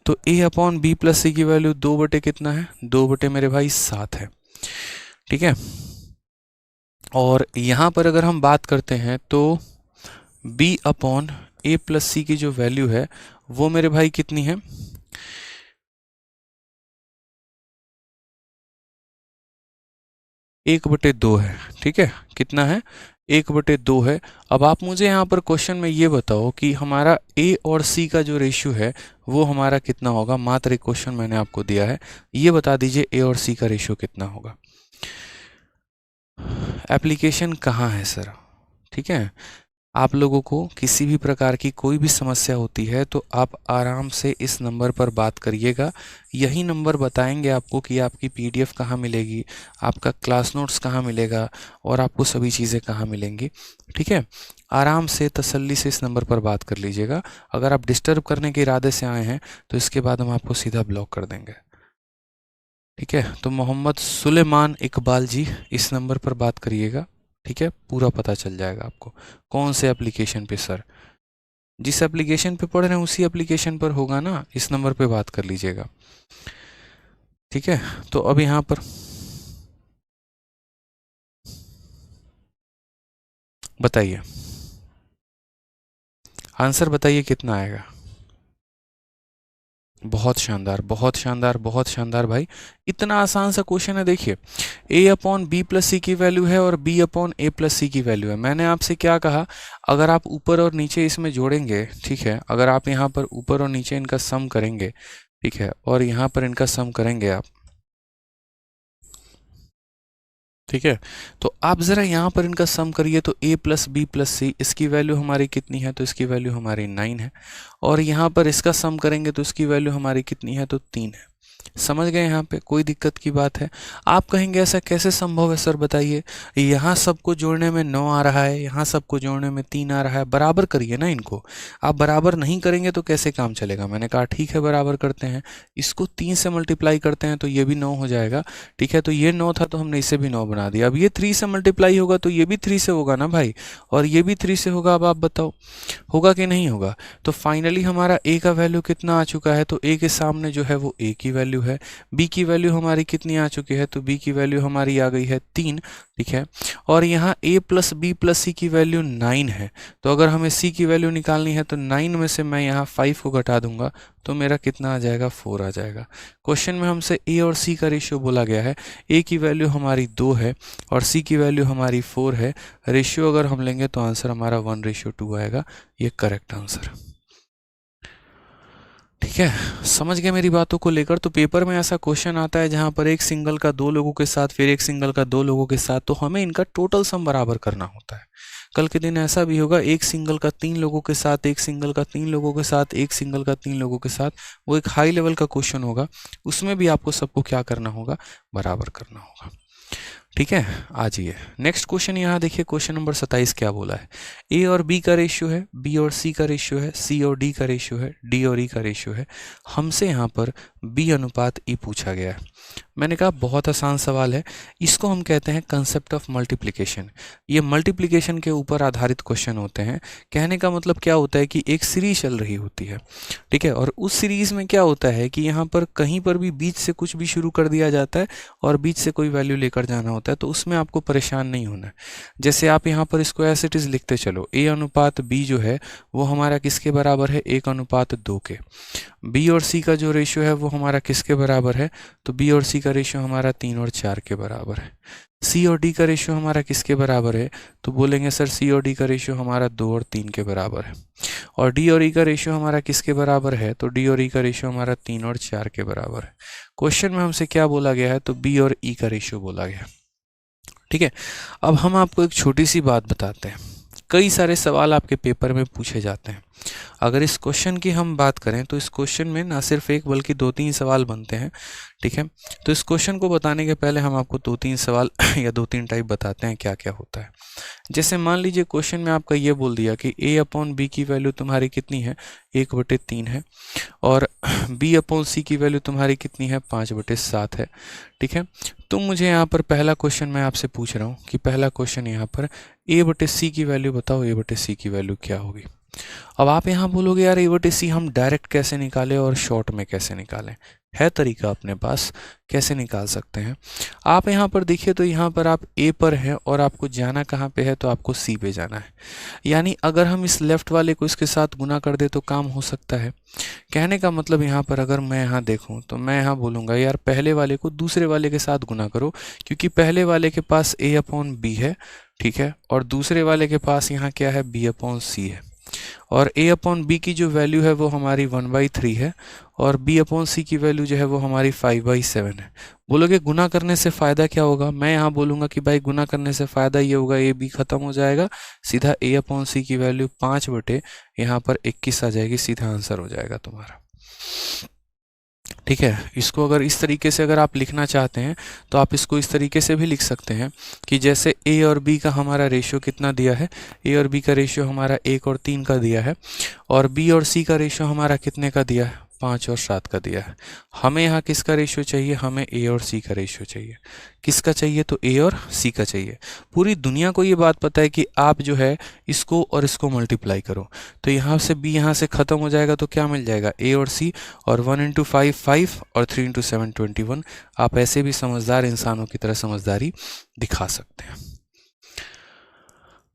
तो a upon B plus C की वैल्यू 2 बटे कितना है, 2 बटे मेरे भाई 7 है। ठीक है, और यहाँ पर अगर हम बात करते हैं तो b अपॉन ए प्लस सी की जो वैल्यू है वो मेरे भाई कितनी है, 1/2 है। ठीक है, कितना है, 1/2 है। अब आप मुझे यहाँ पर क्वेश्चन में ये बताओ कि हमारा ए और सी का जो रेशियो है वो हमारा कितना होगा। मात्र एक क्वेश्चन मैंने आपको दिया है, ये बता दीजिए ए और सी का रेशियो कितना होगा। एप्लीकेशन कहाँ है सर, ठीक है। आप लोगों को किसी भी प्रकार की कोई भी समस्या होती है तो आप आराम से इस नंबर पर बात करिएगा। यही नंबर बताएंगे आपको कि आपकी PDF कहाँ मिलेगी, आपका क्लास नोट्स कहाँ मिलेगा, और आपको सभी चीज़ें कहाँ मिलेंगी। ठीक है, आराम से तसल्ली से इस नंबर पर बात कर लीजिएगा। अगर आप डिस्टर्ब करने के इरादे से आए हैं तो इसके बाद हम आपको सीधा ब्लॉक कर देंगे। ठीक है, तो मोहम्मद सुलेमान इकबाल जी इस नंबर पर बात करिएगा। ठीक है, पूरा पता चल जाएगा आपको कौन से एप्लीकेशन पे सर, जिस एप्लीकेशन पे पढ़ रहे हैं उसी एप्लीकेशन पर होगा ना, इस नंबर पे बात कर लीजिएगा। ठीक है, तो अब यहाँ पर बताइए, आंसर बताइए कितना आएगा। बहुत शानदार, बहुत शानदार, बहुत शानदार भाई, इतना आसान सा क्वेश्चन है। देखिए a upon B plus C की वैल्यू है और b अपॉन ए प्लस सी की वैल्यू है। मैंने आपसे क्या कहा, अगर आप ऊपर और नीचे इसमें जोड़ेंगे, ठीक है, अगर आप यहाँ पर ऊपर और नीचे इनका सम करेंगे, ठीक है, और यहाँ पर इनका सम करेंगे आप, ठीक है, तो आप ज़रा यहाँ पर इनका सम करिए, तो a प्लस बी प्लस सी, इसकी वैल्यू हमारी कितनी है, तो इसकी वैल्यू हमारी 9 है, और यहाँ पर इसका सम करेंगे तो इसकी वैल्यू हमारी कितनी है, तो 3 है। समझ गए? यहाँ पे कोई दिक्कत की बात है? आप कहेंगे ऐसा कैसे संभव है सर, बताइए। यहाँ सबको जोड़ने में 9 आ रहा है, यहाँ सबको जोड़ने में 3 आ रहा है, बराबर करिए ना इनको। आप बराबर नहीं करेंगे तो कैसे काम चलेगा? मैंने कहा ठीक है बराबर करते हैं, इसको 3 से मल्टीप्लाई करते हैं तो ये भी 9 हो जाएगा। ठीक है, तो ये 9 था तो हमने इसे भी 9 बना दिया। अब ये 3 से मल्टीप्लाई होगा तो ये भी 3 से होगा ना भाई, और ये भी 3 से होगा। अब आप बताओ होगा कि नहीं होगा? तो फाइनली हमारा a का वैल्यू कितना आ चुका है? तो a के सामने जो है वो a की वैल्यू है। b की वैल्यू हमारी कितनी आ चुकी है? तो b की वैल्यू हमारी आ गई है 3। ठीक है, और यहाँ a plus b plus c की वैल्यू 9 है। तो अगर हमें c की वैल्यू निकालनी है तो 9 में से मैं यहाँ 5 को घटा दूंगा तो मेरा कितना आ जाएगा? 4 आ जाएगा। क्वेश्चन में हमसे a और c का रेशियो बोला गया है। a की वैल्यू हमारी 2 है और c की वैल्यू हमारी 4 है। रेशियो अगर हम लेंगे तो आंसर हमारा 1:2 आएगा। ये करेक्ट आंसर। ठीक है, समझ गए मेरी बातों को लेकर? तो पेपर में ऐसा क्वेश्चन आता है जहां पर एक सिंगल का 2 लोगों के साथ, फिर एक सिंगल का 2 लोगों के साथ, तो हमें इनका टोटल सम बराबर करना होता है। कल के दिन ऐसा भी होगा, एक सिंगल का 3 लोगों के साथ, एक सिंगल का 3 लोगों के साथ, एक सिंगल का 3 लोगों के साथ, वो एक हाई लेवल का क्वेश्चन होगा। उसमें भी आपको सबको क्या करना होगा? बराबर करना होगा। ठीक है, आ जाइए नेक्स्ट क्वेश्चन। यहाँ देखिए क्वेश्चन नंबर 27 क्या बोला है। a और b का रेशियो है, b और c का रेशियो है, c और d का रेशियो है, d और e का रेशियो है। हमसे यहाँ पर b अनुपात e पूछा गया है। मैंने कहा बहुत आसान सवाल है, इसको हम कहते हैं कंसेप्ट ऑफ मल्टीप्लिकेशन। ये मल्टीप्लिकेशन के ऊपर आधारित क्वेश्चन होते हैं। कहने का मतलब क्या होता है कि एक सीरीज चल रही होती है, ठीक है, और उस सीरीज में क्या होता है कि यहाँ पर कहीं पर भी बीच से कुछ भी शुरू कर दिया जाता है और बीच से कोई वैल्यू लेकर जाना होता है, तो उसमें आपको परेशान नहीं होना है। जैसे आप यहाँ पर इसको एज इट इज लिखते चलो, a अनुपात b जो है वो हमारा किसके बराबर है? 1:2 के। b और c का जो रेशियो है वो हमारा किसके बराबर है? तो b और c का रेशियो हमारा 3 और 4 के बराबर है। c और d का रेशियो हमारा किसके बराबर है? तो बोलेंगे सर c और d का रेशियो हमारा 2 और 3 के बराबर है। और d और e का रेशियो हमारा किसके बराबर है? तो d और e का रेशियो हमारा 3 और 4 के बराबर है। क्वेश्चन में हमसे क्या बोला गया है? तो b और e का रेशियो बोला गया है। ठीक है, अब हम आपको एक छोटी सी बात बताते हैं। कई सारे सवाल आपके पेपर में पूछे जाते हैं। अगर इस क्वेश्चन की हम बात करें तो इस क्वेश्चन में ना सिर्फ एक बल्कि 2-3 सवाल बनते हैं। ठीक है, तो इस क्वेश्चन को बताने के पहले हम आपको 2-3 सवाल या 2-3 टाइप बताते हैं क्या क्या होता है। जैसे मान लीजिए क्वेश्चन में आपका ये बोल दिया कि a/b की वैल्यू तुम्हारी कितनी है? 1/3 है, और b/c की वैल्यू तुम्हारी कितनी है? 5/7 है। ठीक है, तो मुझे यहाँ पर पहला क्वेश्चन मैं आपसे पूछ रहा हूँ कि पहला क्वेश्चन यहाँ पर a/c की वैल्यू बताओ, a/c की वैल्यू क्या होगी? अब आप यहाँ बोलोगे यार a/c हम डायरेक्ट कैसे निकालें और शॉर्ट में कैसे निकालें? है तरीका अपने पास, कैसे निकाल सकते हैं। आप यहाँ पर देखिए तो यहाँ पर आप a पर हैं और आपको जाना कहाँ पे है? तो आपको c पे जाना है। यानी अगर हम इस लेफ्ट वाले को इसके साथ गुना कर दे तो काम हो सकता है। कहने का मतलब यहाँ पर अगर मैं यहाँ देखूँ तो मैं यहाँ बोलूँगा यार पहले वाले को दूसरे वाले के साथ गुना करो, क्योंकि पहले वाले के पास a/b है, ठीक है, और दूसरे वाले के पास यहाँ क्या है? b/c है। और a/b की जो वैल्यू है वो हमारी 1/3 है और b/c की वैल्यू जो है वो हमारी 5/7 है। बोलोगे गुना करने से फ़ायदा क्या होगा? मैं यहाँ बोलूँगा कि भाई गुना करने से फ़ायदा ये होगा, a b खत्म हो जाएगा, सीधा a/c की वैल्यू 5 यहाँ पर 21 आ जाएगी, सीधा आंसर हो जाएगा तुम्हारा। ठीक है, इसको अगर इस तरीके से अगर आप लिखना चाहते हैं तो आप इसको इस तरीके से भी लिख सकते हैं कि जैसे a और b का हमारा रेशियो कितना दिया है? a और b का रेशियो हमारा 1 और 3 का दिया है, और b और c का रेशियो हमारा कितने का दिया है? 5 और 7 का दिया है। हमें यहाँ किसका रेशियो चाहिए? हमें a और c का रेशियो चाहिए। किसका चाहिए? तो a और c का चाहिए। पूरी दुनिया को ये बात पता है कि आप जो है इसको और इसको मल्टीप्लाई करो तो यहाँ से b यहाँ से ख़त्म हो जाएगा तो क्या मिल जाएगा? a और c, और 1 × 5 5 और 3 × 7 21। आप ऐसे भी समझदार इंसानों की तरह समझदारी दिखा सकते हैं।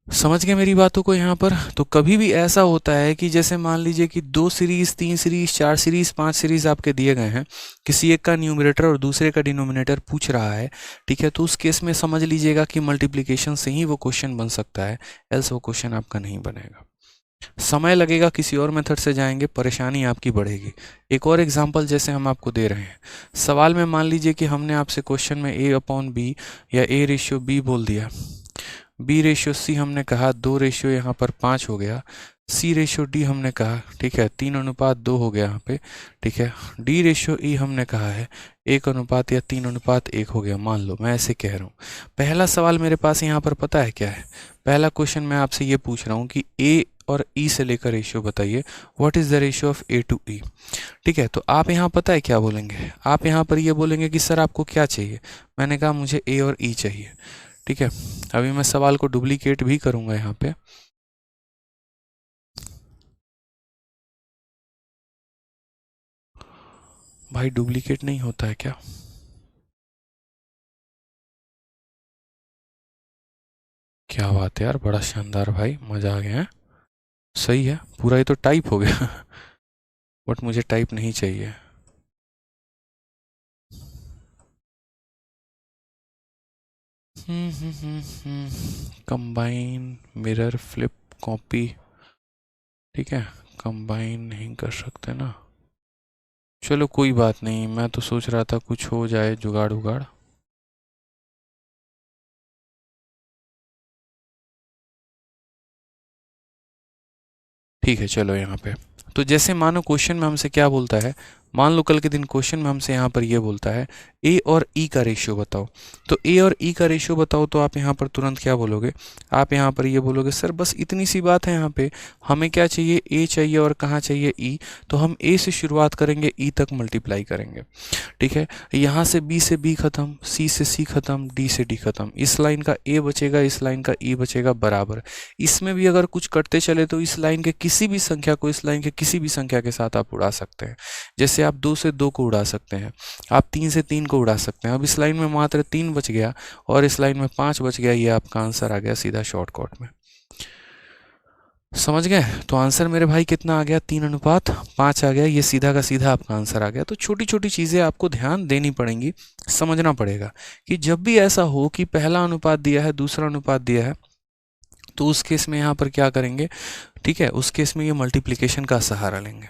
समझ गए मेरी बातों को यहाँ पर? तो कभी भी ऐसा होता है कि जैसे मान लीजिए कि 2 सीरीज़, 3 सीरीज़, 4 सीरीज़, 5 सीरीज़ आपके दिए गए हैं, किसी एक का न्यूमरेटर और दूसरे का डिनोमिनेटर पूछ रहा है, ठीक है, तो उस केस में समझ लीजिएगा कि मल्टीप्लिकेशन से ही वो क्वेश्चन बन सकता है, एल्स वो क्वेश्चन आपका नहीं बनेगा। समय लगेगा, किसी और मेथड से जाएंगे, परेशानी आपकी बढ़ेगी। एक और एग्जांपल जैसे हम आपको दे रहे हैं, सवाल में मान लीजिए कि हमने आपसे क्वेश्चन में a/b या a/b बोल दिया, बी रेशियो सी हमने कहा 2 रेशियो यहाँ पर 5 हो गया, सी रेशियो डी हमने कहा, ठीक है, 3:2 हो गया यहाँ पे, ठीक है, डी रेशियो ई हमने कहा है 1 अनुपात या 3:1 हो गया, मान लो मैं ऐसे कह रहा हूँ। पहला सवाल मेरे पास यहाँ पर पता है क्या है, पहला क्वेश्चन मैं आपसे ये पूछ रहा हूँ कि ए और ई से लेकर रेशियो बताइए, what is the ratio of A to E. ठीक है, तो आप यहाँ पता है क्या बोलेंगे, आप यहाँ पर ये बोलेंगे कि सर आपको क्या चाहिए, मैंने कहा मुझे ए और ई चाहिए। ठीक है, अभी मैं सवाल को डुप्लीकेट भी करूंगा यहाँ पे, भाई डुप्लीकेट नहीं होता है क्या, क्या बात है यार, बड़ा शानदार भाई, मजा आ गया है, सही है, पूरा ये तो टाइप हो गया बट मुझे टाइप नहीं चाहिए। कंबाइन मिरर फ्लिप कॉपी, ठीक है, कंबाइन नहीं कर सकते ना, चलो कोई बात नहीं, मैं तो सोच रहा था कुछ हो जाए जुगाड़ उगाड़। ठीक है, चलो यहाँ पे, तो जैसे मानो क्वेश्चन में हमसे क्या बोलता है, मान लो कल के दिन क्वेश्चन में हमसे यहाँ पर ये बोलता है ए और ई का रेशियो बताओ, तो ए और ई का रेशियो बताओ, तो आप यहाँ पर तुरंत क्या बोलोगे, आप यहाँ पर ये बोलोगे सर बस इतनी सी बात है, यहाँ पे हमें क्या चाहिए, ए चाहिए और कहाँ चाहिए ई, तो हम ए से शुरुआत करेंगे, ई तक मल्टीप्लाई करेंगे। ठीक है, यहाँ से बी से बी खत्म, सी से सी खत्म, डी से डी खत्म, इस लाइन का ए बचेगा, इस लाइन का ई बचेगा बराबर, इसमें भी अगर कुछ करते चले तो इस लाइन के किसी भी संख्या को इस लाइन के किसी भी संख्या के साथ आप उड़ा सकते हैं, जैसे आप 2 से 2 को उड़ा सकते हैं, आप 3 से 3 को उड़ा सकते हैं। अब इस लाइन में मात्र 3 बच गया और इस लाइन में 5 बच गया, ये आपका आंसर आ गया सीधा शॉर्टकट में, समझ गए। तो आंसर मेरे भाई कितना आ गया, 3:5 आ गया, ये सीधा का सीधा आपका आंसर आ गया। तो छोटी छोटी चीज़ें आपको ध्यान देनी पड़ेंगी, समझना पड़ेगा कि जब भी ऐसा हो कि पहला अनुपात दिया है दूसरा अनुपात दिया है, तो उस केस में यहाँ पर क्या करेंगे, ठीक है, उस केस में ये मल्टीप्लिकेशन का सहारा लेंगे।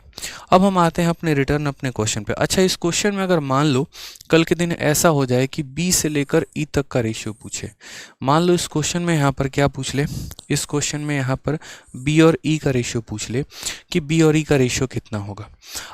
अब हम आते हैं अपने रिटर्न अपने क्वेश्चन पे। अच्छा, इस क्वेश्चन में अगर मान लो कल के दिन ऐसा हो जाए कि बी से लेकर ई तक का रेशियो पूछे, मान लो इस क्वेश्चन में यहाँ पर क्या पूछ ले, इस क्वेश्चन में यहाँ पर बी और ई का रेशियो पूछ ले कि बी और ई का रेशियो कितना होगा।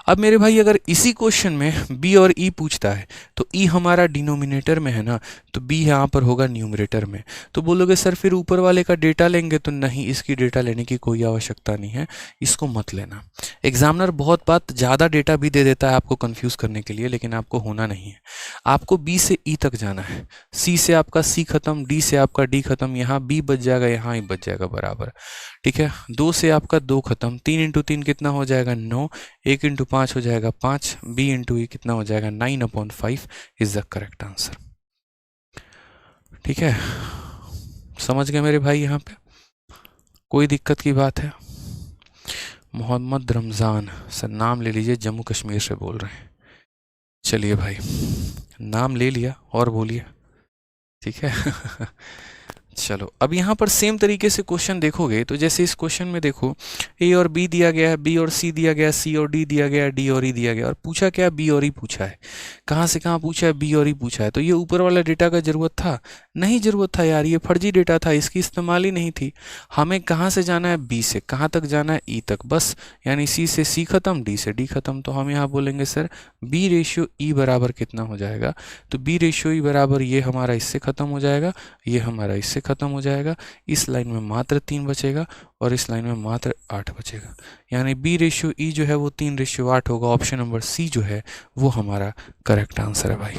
अब मेरे भाई अगर इसी क्वेश्चन में बी और ई पूछता है तो ई हमारा डिनोमिनेटर में है ना, तो बी यहाँ पर होगा न्यूमरेटर में। तो बोलोगे सर फिर ऊपर वाले का डेटा लेंगे, तो नहीं, इसकी डेटा लेने की कोई आवश्यकता नहीं है, इसको मत लेना। एग्जामिनर बहुत बात ज़्यादा डेटा भी दे देता है आपको कंफ्यूज करने के लिए, लेकिन आपको होना नहीं है, आपको बी से ई तक जाना है, सी से आपका सी खत्म, डी से आपका डी खत्म, यहाँ बी बच जाएगा, यहाँ ई बच जाएगा बराबर। ठीक है, 2 से आपका 2 खत्म, 3 × 3 कितना हो जाएगा 9, 1 × 5 हो जाएगा 5, बी इंटू ई कितना हो जाएगा 9/5 इज द करेक्ट आंसर। ठीक है, समझ गए मेरे भाई, यहाँ पे कोई दिक्कत की बात है। मोहम्मद रमज़ान सर, नाम ले लीजिए, जम्मू कश्मीर से बोल रहे हैं। चलिए भाई, नाम ले लिया और बोलिए, ठीक है चलो, अब यहाँ पर सेम तरीके से क्वेश्चन देखोगे तो जैसे इस क्वेश्चन में देखो, ए और बी दिया गया है, बी और सी दिया गया है, सी और डी दिया गया है, डी और ई दिया गया, और पूछा क्या, बी और ई पूछा है। कहाँ से कहाँ पूछा है, बी और ई पूछा है। तो ये ऊपर वाला डेटा का ज़रूरत था, नहीं ज़रूरत था यार, ये फर्जी डेटा था, इसकी इस्तेमाल ही नहीं थी। हमें कहाँ से जाना है, बी से, कहाँ तक जाना है, ई तक, बस, यानी सी से सी खत्म, डी से डी खत्म। तो हम यहाँ बोलेंगे सर बी रेशियो ई बराबर कितना हो जाएगा, तो बी रेशियो ई बराबर ये हमारा इससे ख़त्म हो जाएगा, ये हमारा इससे ख़त्म हो जाएगा, इस लाइन में मात्र 3 बचेगा और इस लाइन में मात्र 8 बचेगा, यानी बी रेशियो ई जो है वो 3:8 होगा। ऑप्शन नंबर सी जो है वो हमारा करेक्ट आंसर है भाई।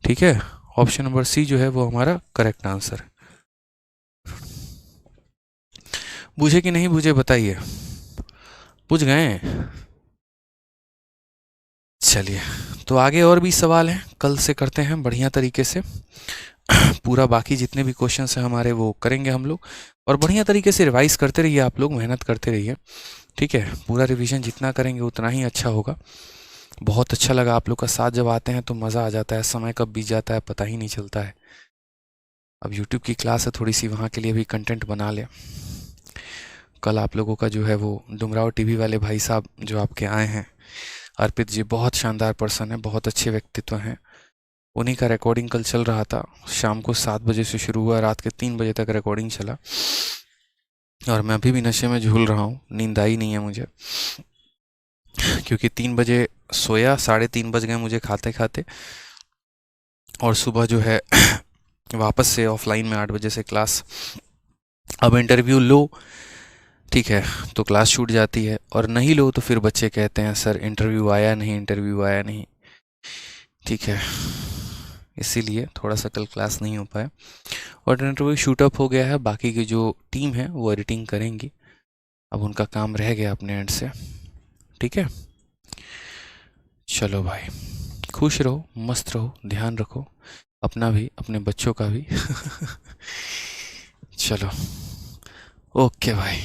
ठीक है, ऑप्शन नंबर सी जो है वो हमारा करेक्ट आंसर। बुझे कि नहीं बुझे बताइए, बुझ गए। चलिए, तो आगे और भी सवाल हैं, कल से करते हैं बढ़िया तरीके से पूरा, बाकी जितने भी क्वेश्चन हैं हमारे वो करेंगे हम लोग, और बढ़िया तरीके से रिवाइज करते रहिए, आप लोग मेहनत करते रहिए। ठीक है, पूरा रिवीजन जितना करेंगे उतना ही अच्छा होगा। बहुत अच्छा लगा आप लोग का साथ, जब आते हैं तो मज़ा आ जाता है, समय कब बीत जाता है पता ही नहीं चलता है। अब यूट्यूब की क्लास है, थोड़ी सी वहाँ के लिए भी कंटेंट बना लें। कल आप लोगों का जो है वो डुमराव टीवी वाले भाई साहब जो आपके आए हैं, अर्पित जी, बहुत शानदार पर्सन है, बहुत अच्छे व्यक्तित्व हैं, उन्हीं का रिकॉर्डिंग कल चल रहा था। शाम को 7 बजे से शुरू हुआ, रात के 3 बजे तक रिकॉर्डिंग चला। और मैं अभी भी नशे में झूल रहा हूँ, नींद आई नहीं है मुझे, क्योंकि 3 बजे सोया, 3:30 बज गए मुझे खाते खाते। और सुबह जो है वापस से ऑफलाइन में 8 बजे से क्लास। अब इंटरव्यू लो, ठीक है, तो क्लास छूट जाती है, और नहीं लो तो फिर बच्चे कहते हैं सर इंटरव्यू आया नहीं, इंटरव्यू आया नहीं। ठीक है, इसीलिए थोड़ा सा कल क्लास नहीं हो पाया। और इंटरव्यू शूट अप हो गया है, बाकी की जो टीम है वो एडिटिंग करेंगी। अब उनका काम रह गया अपने एंड से। ठीक है, चलो भाई, खुश रहो, मस्त रहो, ध्यान रखो अपना भी, अपने बच्चों का भी। चलो, ओके भाई।